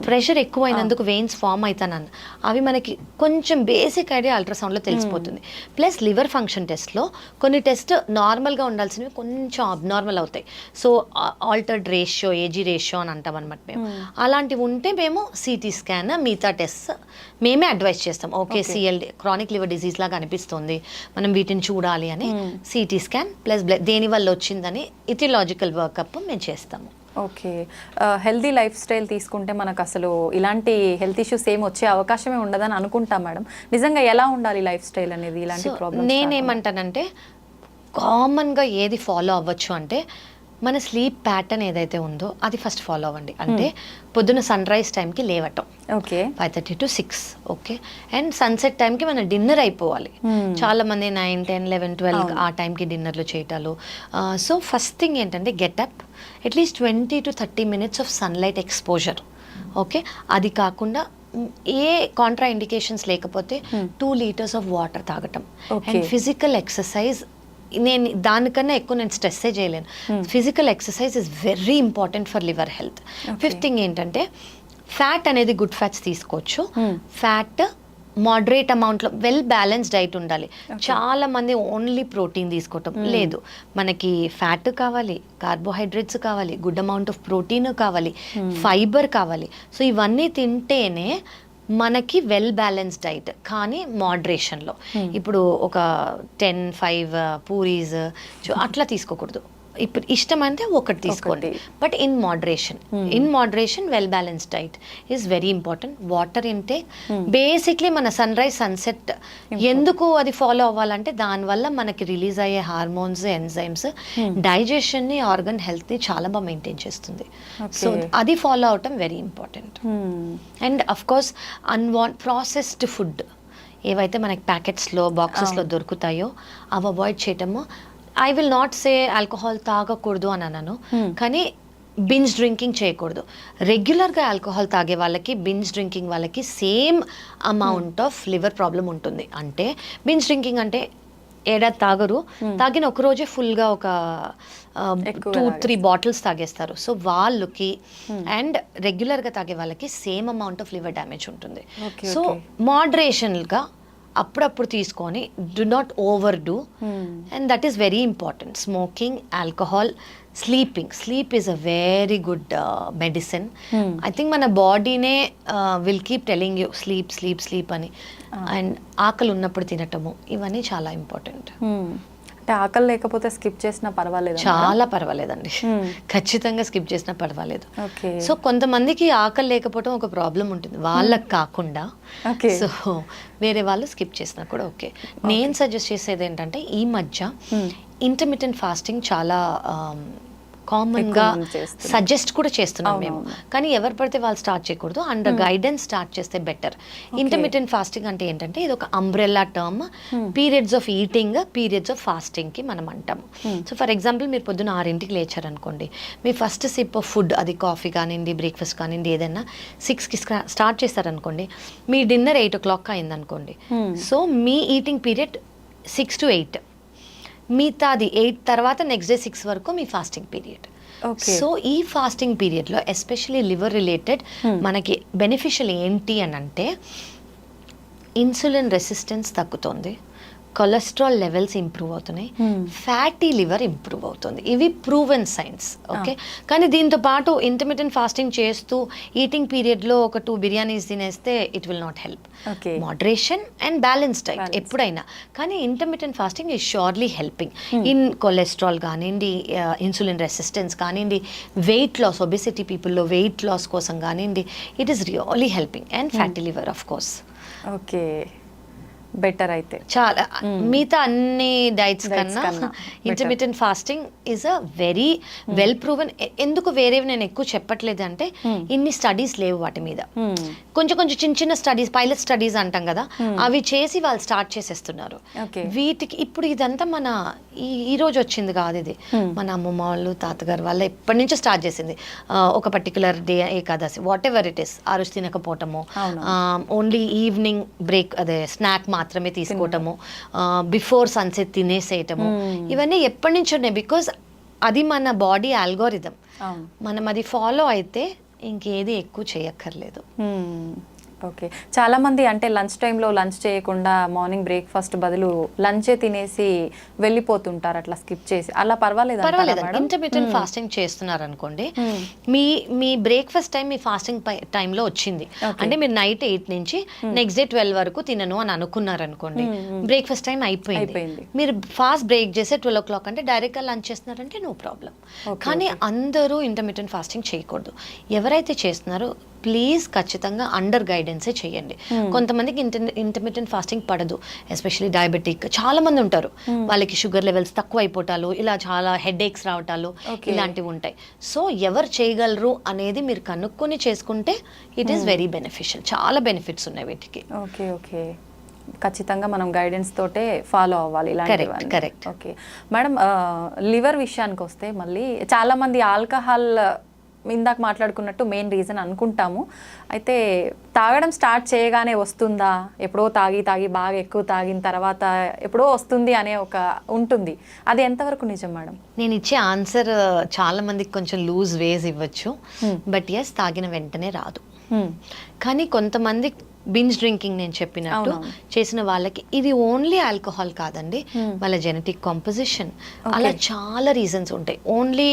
ప్రెషర్ ఎక్కువ అయినందుకు వెయిన్స్ ఫామ్ అవుతానన్న అవి మనకి కొంచెం బేసిక్ ఐడియా అల్ట్రాసౌండ్ లో తెలిసిపోతుంది. ప్లస్ లివర్ ఫంక్షన్ టెస్ట్ లో కొన్ని టెస్ట్ నార్మల్ గా ఉండాల్సినవి కొంచెం అబ్నార్మల్ అవుతాయి. So altered ratio, AG ratio అని అంటాం అనమాట మేము. అలాంటివి ఉంటే మేము సిటీ స్కాన్, మిగతా టెస్ట్ మేమే అడ్వైస్ చేస్తాం. Okay, CLD chronic liver disease లాగా అనిపిస్తుంది, మనం వీటిని చూడాలి అని సిటీ స్కాన్ ప్లస్ దేని వల్ల వచ్చిందని ఇథియలాజికల్ వర్కప్ మేము చేస్తాము. ఓకే, హెల్దీ లైఫ్ స్టైల్ తీసుకుంటే మనకు అసలు ఇలాంటి హెల్త్ ఇష్యూస్ ఏమి వచ్చే అవకాశమే ఉండదని అనుకుంటాం మేడం. నిజంగా ఎలా ఉండాలి లైఫ్ స్టైల్ అనేది? ఇలాంటి ప్రాబ్లమ్ నేనేమంటానంటే కామన్గా ఏది ఫాలో అవ్వచ్చు అంటే మన స్లీప్ ప్యాటర్న్ ఏదైతే ఉందో అది ఫస్ట్ ఫాలో అవ్వండి. అంటే పొద్దున సన్ రైజ్ టైంకి లేవటం, 5:30 to 6, ఓకే, అండ్ సన్సెట్ టైంకి మన డిన్నర్ అయిపోవాలి. చాలా మంది 9, 10, 11, 12 ఆ టైంకి డిన్నర్లు చేయటాలు. సో ఫస్ట్ థింగ్ ఏంటంటే get up, at least 20 to 30 minutes of sunlight exposure. Okay, అది కాకుండా ఏ కాంట్రా ఇండికేషన్స్ లేకపోతే 2 liters ఆఫ్ వాటర్ తాగటం అండ్ ఫిజికల్ ఎక్సర్సైజ్. నేను దానికన్నా ఎక్కువ నేను స్ట్రెస్సే చేయలేను. Physical exercise is very important for liver health. Fifth thing ఏంటంటే ఫ్యాట్ అనేది గుడ్ ఫ్యాట్స్ తీసుకోవచ్చు. ఫ్యాట్ మోడరేట్ అమౌంట్లో వెల్ బ్యాలెన్స్ డైట్ ఉండాలి. చాలా మంది ఓన్లీ ప్రోటీన్ తీసుకోవటం లేదు, మనకి ఫ్యాట్ కావాలి, కార్బోహైడ్రేట్స్ కావాలి, గుడ్ అమౌంట్ ఆఫ్ ప్రోటీన్ కావాలి, ఫైబర్ కావాలి. సో ఇవన్నీ తింటేనే మనకి వెల్ బ్యాలెన్స్ డైట్, కానీ మోడరేషన్లో. ఇప్పుడు ఒక 10-5 పూరీస్ అట్లా తీసుకోకూడదు. ఇప్పుడు ఇష్టం అంటే ఒకటి తీసుకోండి, but in moderation well balance diet is very important. Water intake, basically మన సన్ రైజ్ సన్సెట్ ఎందుకు అది ఫాలో అవ్వాలంటే దానివల్ల మనకి రిలీజ్ అయ్యే హార్మోన్స్, ఎంజైమ్స్ డైజెషన్ని, ఆర్గన్ హెల్త్ని చాలా బాగా మెయింటైన్ చేస్తుంది. సో అది ఫాలో అవటం very important. And of course processed food ఏవైతే మనకి ప్యాకెట్స్లో, బాక్సెస్లో దొరుకుతాయో అవి అవాయిడ్ చేయటము. I will not say alcohol తాగకూడదు అని అన్నాను, కానీ బింజ్ డ్రింకింగ్ చేయకూడదు. రెగ్యులర్గా ఆల్కహాల్ తాగే వాళ్ళకి, బింజ్ డ్రింకింగ్ వాళ్ళకి same amount of liver problem ఉంటుంది. అంటే బింజ్ డ్రింకింగ్ అంటే ఏడాది తాగరు, తాగిన ఒక రోజే ఫుల్గా ఒక 2-3 బాటిల్స్ తాగేస్తారు. సో వాళ్ళకి అండ్ రెగ్యులర్గా తాగే వాళ్ళకి same amount of liver damage ఉంటుంది. సో మోడరేషన్గా అప్పుడప్పుడు తీసుకొని, do not overdo, and that is very important. Smoking, alcohol, sleep is a very good medicine. I think మన బాడీనే will keep telling you sleep అని. అండ్ ఆకలి ఉన్నప్పుడు తినటము, ఇవన్నీ చాలా ఇంపార్టెంట్. అంటే ఆకలి లేకపోతే స్కిప్ చేసినా పర్వాలేదు. చాలా పర్వాలేదండి, ఖచ్చితంగా స్కిప్ చేసినా పర్వాలేదు. ఓకే. సో కొంతమందికి ఆకలి లేకపోవడం ఒక ప్రాబ్లం ఉంటుంది, వాళ్ళకి కాకుండా. ఓకే. సో వేరే వాళ్ళు స్కిప్ చేసినా కూడా ఓకే. నేను సజెస్ట్ చేసేది ఏంటంటే ఈ మధ్య ఇంటర్మిటెంట్ ఫాస్టింగ్ చాలా కామన్గా సజెస్ట్ కూడా చేస్తున్నాం మేము, కానీ ఎవరు పడితే వాళ్ళు స్టార్ట్ చేయకూడదు, అండర్ గైడెన్స్ స్టార్ట్ చేస్తే బెటర్. ఇంటర్మిటెంట్ ఫాస్టింగ్ అంటే ఏంటంటే ఇది ఒక umbrella term, periods of eating, periods of ఫాస్టింగ్కి మనం అంటాము. సో ఫర్ ఎగ్జాంపుల్ మీరు పొద్దున్న 6ంటికి లేచారనుకోండి, మీ ఫస్ట్ సిప్ ఆఫ్ ఫుడ్, అది కాఫీ కానివ్వండి, బ్రేక్ఫాస్ట్ కానివ్వండి, ఏదైనా 6కి స్టార్ట్ చేస్తారనుకోండి, మీ డిన్నర్ 8 o'clock అయిందనుకోండి. So me eating period 6 to 8, మిగతాది 8 తర్వాత నెక్స్ట్ డే 6 వరకు మీ ఫాస్టింగ్ పీరియడ్. సో ఈ ఫాస్టింగ్ పీరియడ్లో ఎస్పెషలీ లివర్ రిలేటెడ్ మనకి బెనిఫిషియల్ ఏంటి అని అంటే ఇన్సులిన్ రెసిస్టెన్స్ తగ్గుతుంది, కొలెస్ట్రాల్ లెవెల్స్ ఇంప్రూవ్ అవుతున్నాయి, ఫ్యాటీ లివర్ ఇంప్రూవ్ అవుతుంది. ఇవి ప్రూవెన్ సైన్స్. ఓకే, కానీ దీంతో పాటు ఇంటర్మిటెంట్ ఫాస్టింగ్ చేస్తూ ఈటింగ్ పీరియడ్లో ఒక 2 బిర్యానీస్ తినేస్తే it will not help. Moderation and balance diet ఎప్పుడైనా, కానీ intermittent fasting is surely helping in cholesterol కానివ్వండి, ఇన్సులిన్ రెసిస్టెన్స్ కానివ్వండి, వెయిట్ లాస్, ఒబెసిటీ పీపుల్లో వెయిట్ లాస్ కోసం కానివ్వండి, it is really helping, and fatty liver of course. Okay, better అయితే చాలా మిగతా అన్ని డైట్స్ కన్నా intermittent fasting is a very well proven. ఎందుకు వేరేవి నేను ఎక్కువ చెప్పట్లేదు అంటే ఇన్ని స్టడీస్ లేవు వాటి మీద, కొంచెం కొంచెం చిన్న చిన్న స్టడీస్, పైలట్ స్టడీస్ అంటాం కదా, అవి చేసి వాళ్ళు స్టార్ట్ చేసేస్తున్నారు. వీటికి ఇప్పుడు ఇదంతా మన ఈ రోజు వచ్చింది కాదు, ఇది మన అమ్మమ్మ వాళ్ళు, తాతగారు వాళ్ళు ఎప్పటి నుంచో స్టార్ట్ చేసింది. ఒక particular day, Ekadashi, what ever it is, ఆ రోజు తినకపోవటము, ఓన్లీ ఈవినింగ్ బ్రేక్ అదే స్నాక్ మాత్రమే తీసుకోవటము, బిఫోర్ సన్సెట్ తినేసేయటము, ఇవన్నీ ఎప్పటి నుంచి ఉన్నాయి. బికాజ్ అది మన బాడీ ఆల్గోరిథం, మనం అది ఫాలో అయితే ఇంకేది ఎక్కువ చేయక్కర్లేదు. ఓకే, చాలా మంది అంటే లంచ్ టైంలో లంచ్ చేయకుండా మార్నింగ్ బ్రేక్ఫాస్ట్ బదులు లంచే తినేసి వెళ్ళిపోతుంటారు, అట్లా స్కిప్ చేసి. అలా పర్వాలేదు? ఇంటర్మిటెంట్ ఫాస్టింగ్ చేస్తున్నారు అనుకోండి, మీ బ్రేక్ఫాస్ట్ టైం మీ ఫాస్టింగ్ టైంలో వచ్చింది అంటే మీరు నైట్ 8 నుంచి నెక్స్ట్ డే 12 వరకు తినను అని అనుకున్నారు అనుకోండి, బ్రేక్ఫాస్ట్ టైం అయిపోయింది, మీరు ఫాస్ట్ బ్రేక్ చేసే 12 o'clock అంటే డైరెక్ట్గా లంచ్ చేస్తున్నారంటే నో ప్రాబ్లం. కానీ అందరూ ఇంటర్మిటెంట్ ఫాస్టింగ్ చేయకూడదు. ఎవరైతే చేస్తున్నారో ప్లీజ్ ఖచ్చితంగా అండర్ గైడెన్సే చేయండి. కొంతమందికి ఇంటర్మిటెంట్ ఫాస్టింగ్ పడదు, ఎస్పెషల్లీ డయాబెటిక్ చాలా మంది ఉంటారు, వాళ్ళకి షుగర్ లెవెల్స్ తక్కువ అయిపోతాలు, ఇలా చాలా హెడ్ ఏక్స్ రావటాలు ఇలాంటివి ఉంటాయి. సో ఎవరు చేయగలరు అనేది మీరు కనుక్కొని చేసుకుంటే ఇట్ ఈస్ వెరీ బెనిఫిషియల్. చాలా బెనిఫిట్స్ ఉన్నాయి వీటికి. ఓకే ఓకే, ఖచ్చితంగా మనం గైడెన్స్ తోటే ఫాలో అవ్వాలి ఇలాంటివి. కరెక్ట్. ఓకే మేడం, లివర్ విషయానికి వస్తే మళ్ళీ చాలా మంది ఆల్కహాల్ ఇందాక మాట్లాడుకున్నట్టు మెయిన్ రీజన్ అనుకుంటాము. అయితే తాగడం స్టార్ట్ చేయగానే వస్తుందా, ఎప్పుడో తాగి బాగా ఎక్కువ తాగిన తర్వాత ఎప్పుడో వస్తుంది అనే ఒక ఉంటుంది, అది ఎంతవరకు నిజం మేడం? నేను ఇచ్చే ఆన్సర్ చాలా మందికి కొంచెం లూజ్ వేస్ ఇవ్వచ్చు, బట్ ఎస్ తాగిన వెంటనే రాదు. కానీ కొంతమంది బింజ్ డ్రింకింగ్ నేను చెప్పినట్టు చేసిన వాళ్ళకి ఇది ఓన్లీ ఆల్కహాల్ కాదండి, వాళ్ళ జెనెటిక్ కాంపోజిషన్, అలా చాలా రీజన్స్ ఉంటాయి. ఓన్లీ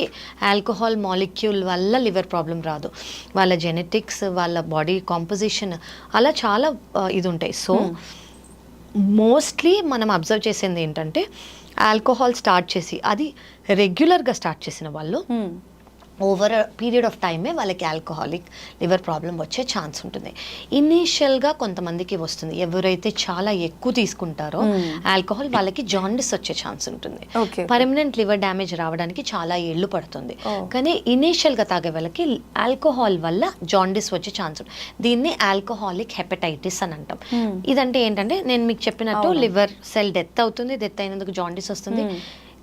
ఆల్కహాల్ మాలిక్యూల్ వల్ల లివర్ ప్రాబ్లం రాదు, వాళ్ళ జెనెటిక్స్, వాళ్ళ బాడీ కాంపోజిషన్, అలా చాలా ఇది ఉంటాయి. సో మోస్ట్లీ మనం అబ్జర్వ్ చేసేది ఏంటంటే ఆల్కహాల్ స్టార్ట్ చేసి అది రెగ్యులర్గా స్టార్ట్ చేసిన వాళ్ళు ఓవర్ పీరియడ్ ఆఫ్ టైమే వాళ్ళకి ఆల్కహాలిక్ లివర్ ప్రాబ్లం వచ్చే ఛాన్స్ ఉంటుంది. ఇనీషియల్గా కొంతమందికి వస్తుంది, ఎవరైతే చాలా ఎక్కువ తీసుకుంటారో ఆల్కహాల్ వాళ్ళకి జాండిస్ వచ్చే ఛాన్స్ ఉంటుంది, పర్మనెంట్ లివర్ డ్యామేజ్ రావడానికి చాలా ఏళ్ళు పడుతుంది. కానీ ఇనీషియల్గా తాగే వాళ్ళకి ఆల్కహాల్ వల్ల జాండిస్ వచ్చే ఛాన్స్ ఉంటుంది. దీన్ని ఆల్కహాలిక్ హెపటైటిస్ అని అంటాం. ఇదంటే ఏంటంటే నేను మీకు చెప్పినట్టు లివర్ సెల్ డెత్ అవుతుంది, డెత్ అయినందుకు జాండిస్ వస్తుంది.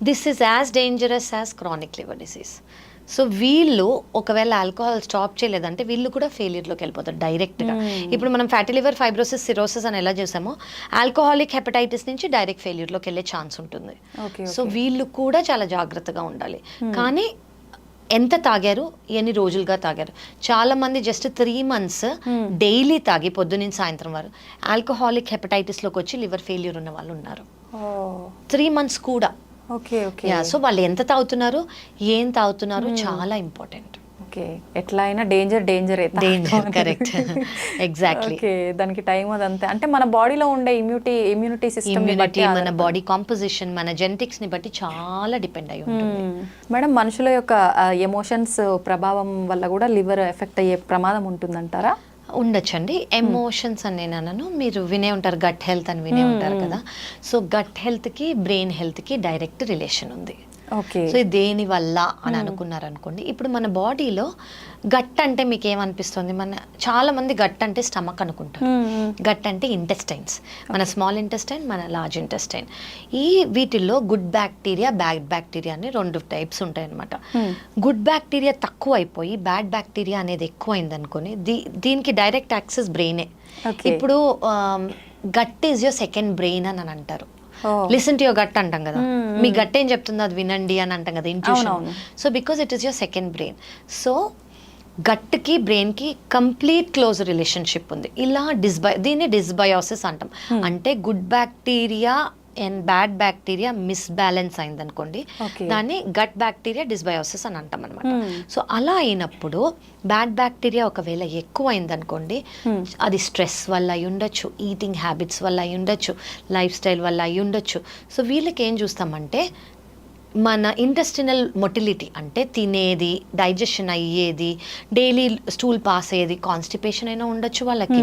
This is as dangerous as chronic liver disease. So వీళ్ళు ఒకవేళ ఆల్కహాల్ స్టాప్ చేయలేదంటే వీళ్ళు కూడా ఫెయిలియర్లోకి వెళ్ళిపోతారు డైరెక్ట్గా. ఇప్పుడు మనం ఫ్యాటీ లివర్, ఫైబ్రోసిస్, సిరోసిస్ అని ఎలా చేసామో ఆల్కహాలిక్ హెపటైటిస్ నుంచి డైరెక్ట్ ఫెయిలియర్లోకి వెళ్ళే ఛాన్స్ ఉంటుంది. సో వీళ్ళు కూడా చాలా జాగ్రత్తగా ఉండాలి. కానీ ఎంత తాగారు, ఎన్ని రోజులుగా తాగారు? చాలా మంది జస్ట్ 3 months డైలీ తాగి పొద్దున్న సాయంత్రం వారు ఆల్కహాలిక్ హెపటైటిస్లోకి వచ్చి లివర్ ఫెయిల్యూర్ ఉన్న వాళ్ళు ఉన్నారు. 3 months కూడా. Okay okay. సో వాళ్ళు ఎంత తాగుతున్నారు, ఏం తాగుతున్నారు చాలా ఇంపార్టెంట్. ఓకే, ఓకే, ఎట్లా అయినా danger danger correct exactly. Okay, దానికి టైం అదంతే, అంటే మన బాడీలో ఉండే ఇమ్యూనిటీ సిస్టమ్ ఇమ్యూనిటీ, మన బాడీ కాంపోజిషన్, మన జెనెటిక్స్ ని బట్టి చాలా డిపెండ్ అయి ఉంటుంది. మేడం, మనుషుల యొక్క ఎమోషన్స్ ప్రభావం వల్ల కూడా లివర్ ఎఫెక్ట్ అయ్యే ప్రమాదం ఉంటుందంటారా? ఉండొచ్చండి. ఎమోషన్స్ అని నేను అనను, మీరు వినే ఉంటారు గట్ హెల్త్ అని వినే ఉంటారు కదా. సో గట్ హెల్త్కి బ్రెయిన్ హెల్త్కి డైరెక్ట్ రిలేషన్ ఉంది. ఓకే, సో ఇది దేని వల్ల అని అనుకున్నారు అనుకోండి. ఇప్పుడు మన బాడీలో గట్ అంటే మీకు ఏమనిపిస్తుంది? చాలా మంది గట్ అంటే స్టమక్ అనుకుంటారు. గట్ అంటే ఇంటెస్టైన్స్, మన స్మాల్ ఇంటెస్టైన్, మన లార్జ్ ఇంటెస్టైన్. వీటిల్లో గుడ్ బ్యాక్టీరియా, బ్యాడ్ బ్యాక్టీరియా అని 2 టైప్స్ ఉంటాయి అనమాట. గుడ్ బ్యాక్టీరియా తక్కువ అయిపోయి బ్యాడ్ బ్యాక్టీరియా అనేది ఎక్కువైంది అనుకోని, దీనికి డైరెక్ట్ యాక్సెస్ బ్రెయినే. ఇప్పుడు gut is your second brain అని అంటారు. లిసన్ టు యువర్ గట్ అంటాం కదా, మీ గట్ ఏం చెప్తుందో అది వినండి అని అంటాం కదా, intuition. So because it is your second brain. So గట్కి బ్రెయిన్కి కంప్లీట్ క్లోజ్ రిలేషన్షిప్ ఉంది. ఇలా దీన్ని డిస్బయోసిస్ అంటాం. అంటే good bacteria and bad bacteria misbalance అయింది అనుకోండి, దాన్ని గట్ బ్యాక్టీరియా డిస్బయోసిస్ అని అంటాం అనమాట. సో అలా అయినప్పుడు బ్యాడ్ బ్యాక్టీరియా ఒకవేళ ఎక్కువ అయింది అనుకోండి, అది స్ట్రెస్ వల్ల అయి ఉండొచ్చు, ఈటింగ్ హ్యాబిట్స్ వల్ల అయి ఉండొచ్చు, లైఫ్ స్టైల్ వల్ల అయి ఉండొచ్చు. సో వీళ్ళకి ఏం చూస్తామంటే, మన ఇంటెస్టినల్ మొటిలిటీ అంటే తినేది, డైజెషన్ అయ్యేది, డైలీ స్టూల్ పాస్ అయ్యేది, కాన్స్టిపేషన్ అయినా ఉండొచ్చు వాళ్ళకి,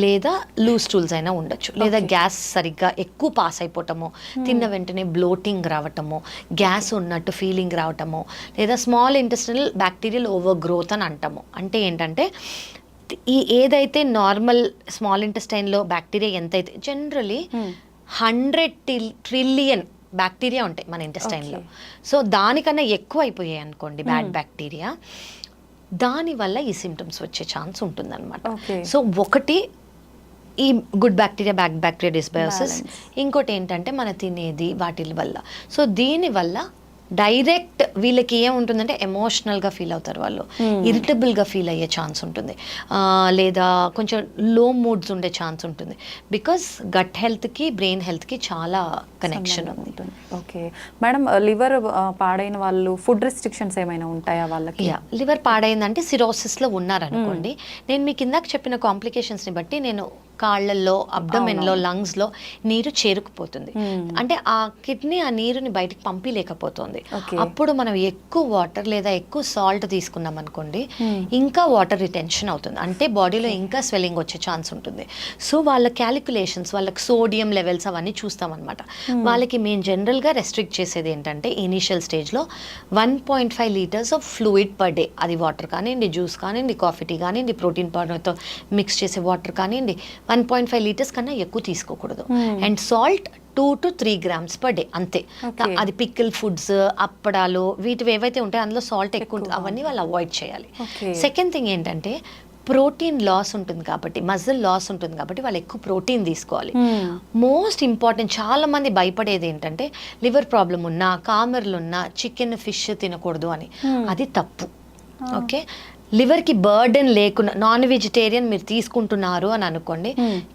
లేదా లూజ్ స్టూల్స్ అయినా ఉండొచ్చు, లేదా గ్యాస్ సరిగ్గా ఎక్కువ పాస్ అయిపోవటము, తిన్న వెంటనే బ్లోటింగ్ రావటము, గ్యాస్ ఉన్నట్టు ఫీలింగ్ రావటము, లేదా small intestinal bacterial over growth అని అంటాము. అంటే ఏంటంటే ఏదైతే నార్మల్ స్మాల్ ఇంటెస్టైన్లో బ్యాక్టీరియా ఎంతైతే, జనరలీ 100 ట్రిలియన్ బ్యాక్టీరియా ఉంటాయి మన ఇంటెస్టైన్లో. సో దానికన్నా ఎక్కువ అయిపోయాయి అనుకోండి బ్యాడ్ బ్యాక్టీరియా, దానివల్ల ఈ సిమ్టమ్స్ వచ్చే ఛాన్స్ ఉంటుందన్నమాట. సో ఒకటి ఈ good bacteria, bad bacteria dysbiosis. ఇంకోటి ఏంటంటే మన తినేది వాటి వల్ల. సో దీనివల్ల డైరెక్ట్ వీళ్ళకి ఏముంటుందంటే ఎమోషనల్గా ఫీల్ అవుతారు వాళ్ళు, ఇరిటబుల్గా ఫీల్ అయ్యే ఛాన్స్ ఉంటుంది, లేదా కొంచెం లో మూడ్స్ ఉండే ఛాన్స్ ఉంటుంది. బికాస్ గట్ హెల్త్కి బ్రెయిన్ హెల్త్కి చాలా కనెక్షన్ ఉంది. ఓకే మేడం, లివర్ పాడైన వాళ్ళు ఫుడ్ రెస్ట్రిక్షన్స్ ఏమైనా ఉంటాయా వాళ్ళకి? లివర్ పాడైందంటే సిరోసిస్లో ఉన్నారనుకోండి, నేను మీకు ఇందాక చెప్పిన కాంప్లికేషన్స్ని బట్టి నేను కాళ్ళల్లో, అబ్డమెన్లో, లంగ్స్లో నీరు చేరుకుపోతుంది. అంటే ఆ కిడ్నీ ఆ నీరుని బయటకు పంపించలేకపోతుంది. అప్పుడు మనం ఎక్కువ వాటర్ లేదా ఎక్కువ సాల్ట్ తీసుకున్నాం అనుకోండి, ఇంకా వాటర్ రిటెన్షన్ అవుతుంది, అంటే బాడీలో ఇంకా స్వెల్లింగ్ వచ్చే ఛాన్స్ ఉంటుంది. సో వాళ్ళ క్యాలిక్యులేషన్స్, వాళ్ళకి సోడియం లెవెల్స్ అవన్నీ చూస్తాం అనమాట. వాళ్ళకి మేము జనరల్గా రెస్ట్రిక్ట్ చేసేది ఏంటంటే, ఇనీషియల్ స్టేజ్లో 1.5 litres of fluid per day, అది వాటర్ కానివ్వండి, జ్యూస్ కానివ్వండి, కాఫీ టీ కానివ్వండి, ప్రోటీన్ పౌడర్తో మిక్స్ చేసే వాటర్ కానివ్వండి, 1.5 లీటర్స్ కన్నా ఎక్కువ తీసుకోకూడదు. And salt 2 to 3 grams per day, అంతే. అది పికిల్ ఫుడ్స్, అప్పడాలు, వీటివి ఏవైతే ఉంటాయో అందులో సాల్ట్ ఎక్కువ ఉంటుంది, అవన్నీ వాళ్ళు అవాయిడ్ చేయాలి. సెకండ్ థింగ్ ఏంటంటే, ప్రోటీన్ లాస్ ఉంటుంది కాబట్టి, మజిల్ లాస్ ఉంటుంది కాబట్టి వాళ్ళు ఎక్కువ ప్రోటీన్ తీసుకోవాలి. మోస్ట్ ఇంపార్టెంట్, చాలా మంది భయపడేది ఏంటంటే, లివర్ ప్రాబ్లం ఉన్నా, కామెర్లు ఉన్నా చికెన్, ఫిష్ తినకూడదు అని. అది తప్పు. ఓకే, లివర్కి బర్డెన్ లేకుండా నాన్ వెజిటేరియన్ మీరు తీసుకుంటున్నారు అని అనుకోండి,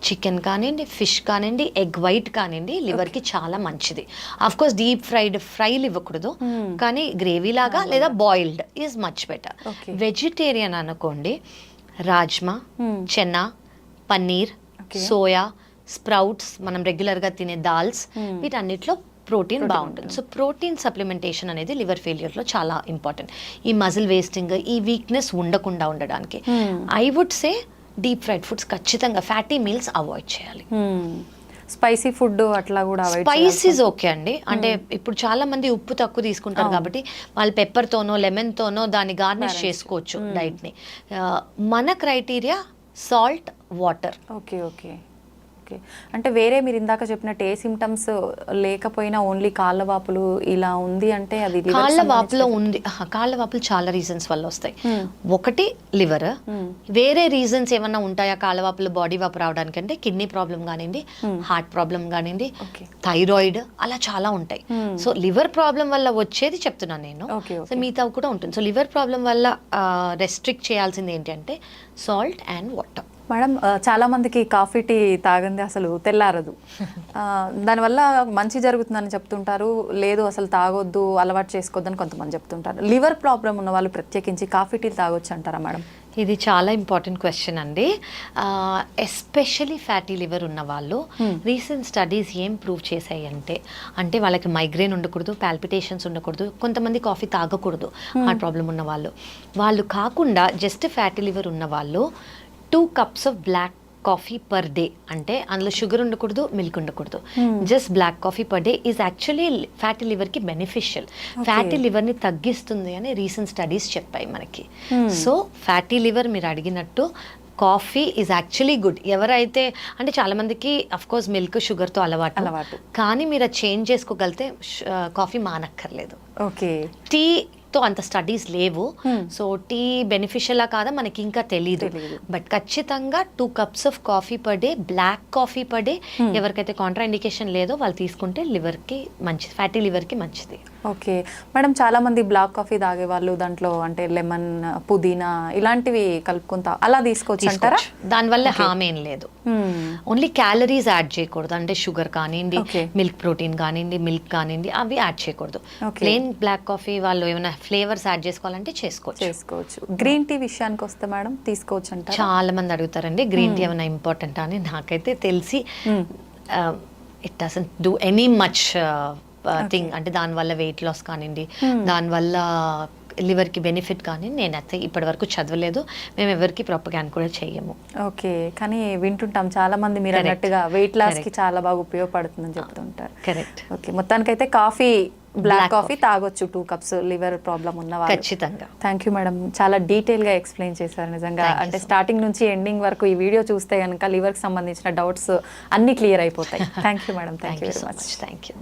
చికెన్ కానివ్వండి, ఫిష్ కానివ్వండి, ఎగ్ వైట్ కానివ్వండి, లివర్కి చాలా మంచిది. అఫ్ కోర్స్ డీప్ ఫ్రైలు ఇవ్వకూడదు, కానీ గ్రేవీ లాగా లేదా boiled is much better. Vegetarian అనుకోండి, రాజ్మా, చెన్నా, పన్నీర్, సోయా, స్ప్రౌట్స్, మనం రెగ్యులర్గా తినే దాల్స్, వీటన్నిటిలో ప్రోటీన్ బాగుంటుంది. సో ప్రోటీన్ సప్లిమెంటేషన్ అనేది లివర్ ఫెయిల్యూర్లో చాలా ఇంపార్టెంట్. ఈ మజిల్ వేస్టింగ్, ఈ వీక్నెస్ ఉండకుండా ఉండడానికి I would say deep fried foods ఖచ్చితంగా, ఫ్యాటీ మీల్స్ అవాయిడ్ చేయాలి. స్పైసీ ఫుడ్ అట్లా కూడా స్పైసీస్ ఓకే అండి, అంటే ఇప్పుడు చాలా మంది ఉప్పు తక్కువ తీసుకుంటారు కాబట్టి వాళ్ళు పెప్పర్తోనో లెమన్తోనో దాన్ని గార్నిష్ చేసుకోవచ్చు డైట్ని. మన criteria salt, water. Okay okay okay, అంటే వేరే మీరు ఇందాక చెప్పినట్టు ఏ సిమ్టమ్స్ లేకపోయినా ఓన్లీ కాళ్ళ వాపులు ఇలా ఉంది అంటే అది కాళ్ళ వాపులో ఉంది. కాళ్ళ వాపులు చాలా రీజన్స్ వల్ల వస్తాయి. ఒకటి లివర్, వేరే రీజన్స్ ఏమన్నా ఉంటాయా కాళ్ళ వాపులు, బాడీ వాపు రావడానికి అంటే కిడ్నీ ప్రాబ్లం కానివ్వండి, హార్ట్ ప్రాబ్లం కానివ్వండి, థైరాయిడ్, అలా చాలా ఉంటాయి. సో లివర్ ప్రాబ్లం వల్ల వచ్చేది చెప్తున్నాను నేను. సో మిగతా కూడా ఉంటుంది. సో లివర్ ప్రాబ్లం వల్ల రెస్ట్రిక్ట్ చేయాల్సింది ఏంటి అంటే సాల్ట్ అండ్ వాటర్. మేడం చాలా మందికి కాఫీ టీ తాగంది అసలు తెల్లారదు. దానివల్ల మంచి జరుగుతుందని చెప్తుంటారు, లేదు అసలు తాగొద్దు, అలవాటు చేసుకోవద్దని కొంతమంది చెప్తుంటారు. లివర్ ప్రాబ్లం ఉన్న వాళ్ళు ప్రత్యేకించి కాఫీ టీ తాగొచ్చు అంటారా మేడం? ఇది చాలా ఇంపార్టెంట్ క్వశ్చన్ అండి. ఎస్పెషలీ ఫ్యాటీ లివర్ ఉన్న వాళ్ళు రీసెంట్ స్టడీస్ ఏం ప్రూవ్ చేశాయి అంటే వాళ్ళకి మైగ్రేన్ ఉండకూడదు, పాల్పిటేషన్స్ ఉండకూడదు, కొంతమంది కాఫీ తాగకూడదు హార్ట్ ప్రాబ్లం ఉన్న వాళ్ళు కాకుండా జస్ట్ ఫ్యాటీ లివర్ ఉన్న వాళ్ళు 2 cups of black coffee per day, అంటే అందులో షుగర్ ఉండకూడదు, మిల్క్ ఉండకూడదు, just black coffee per day is actually fatty లివర్కి బెనిఫిషియల్. ఫ్యాటీ లివర్ని తగ్గిస్తుంది అని రీసెంట్ స్టడీస్ చెప్పాయి మనకి. సో ఫ్యాటీ లివర్ మీరు అడిగినట్టు కాఫీ ఈజ్ యాక్చువల్లీ గుడ్. ఎవరైతే అంటే చాలామందికి అఫ్కోర్స్ మిల్క్ షుగర్తో అలవాటు, కానీ మీరు అది చేంజ్ చేసుకోగలిగితే కాఫీ మానక్కర్లేదు. ఓకే. టీతో అంత స్టడీస్ లేవు, సో టీ బెనిఫిషియలా కాదా మనకి ఇంకా తెలీదు. బట్ ఖచ్చితంగా 2 cups of coffee per day, black coffee per day, ఎవరికైతే కాంట్రా ఇండికేషన్ లేదో వాళ్ళు తీసుకుంటే లివర్కి మంచిది, ఫ్యాటీ లివర్కి మంచిది. ఓకే మేడం, చాలా మంది బ్లాక్ కాఫీ తాగే వాళ్ళు దాంట్లో అంటే లెమన్, పుదీనా ఇలాంటివి కలుపుకుంటా అలా తీసుకోవచ్చు అంటారా? దానివల్ల హామ్ ఏం లేదు. ఓన్లీ క్యాలరీస్ యాడ్ చేయకూడదు, అంటే షుగర్ కానివ్వండి, మిల్క్ ప్రోటీన్ కానివ్వండి, మిల్క్ కానివ్వండి, అవి యాడ్ చేయకూడదు. ప్లెయిన్ బ్లాక్ కాఫీ వాళ్ళు ఏమైనా ఫ్లేవర్స్ యాడ్ చేసుకోవాలంటే చేసుకోవచ్చు. గ్రీన్ టీ విషయానికి వస్తే మేడం తీసుకోవచ్చు అంటారా? చాలా మంది అడుగుతారండి గ్రీన్ టీ ఏమైనా ఇంపార్టెంట్ అని. నాకైతే తెలిసి it doesn't do any much thing. అంటే దానివల్ల వెయిట్ లాస్ కానివ్వండి, దానివల్ల లివర్కి బెనిఫిట్ కానీ నేనైతే ఇప్పటి వరకు చదవలేదు, మేము ఎవరికి ప్రొపగాండా కూడా చెయ్యము. ఓకే, కానీ వింటుంటాం చాలా మంది మీరు అన్నట్టుగా వెయిట్ లాస్కి చాలా బాగా ఉపయోగపడుతుందని చెప్తుంటారు. కరెక్ట్. ఓకే, మొత్తానికైతే కాఫీ, బ్లాక్ కాఫీ తాగొచ్చు 2 cups లివర్ ప్రాబ్లం ఉన్న వాళ్ళు. ఖచ్చితంగా. థ్యాంక్ యూ మేడం, చాలా డీటెయిల్గా ఎక్స్ప్లెయిన్ చేశారు నిజంగా. అంటే స్టార్టింగ్ నుంచి ఎండింగ్ వరకు ఈ వీడియో చూస్తే కనుక లివర్కి సంబంధించిన డౌట్స్ అన్నీ క్లియర్ అయిపోతాయి. Thank you madam, thank you very much. Thank you.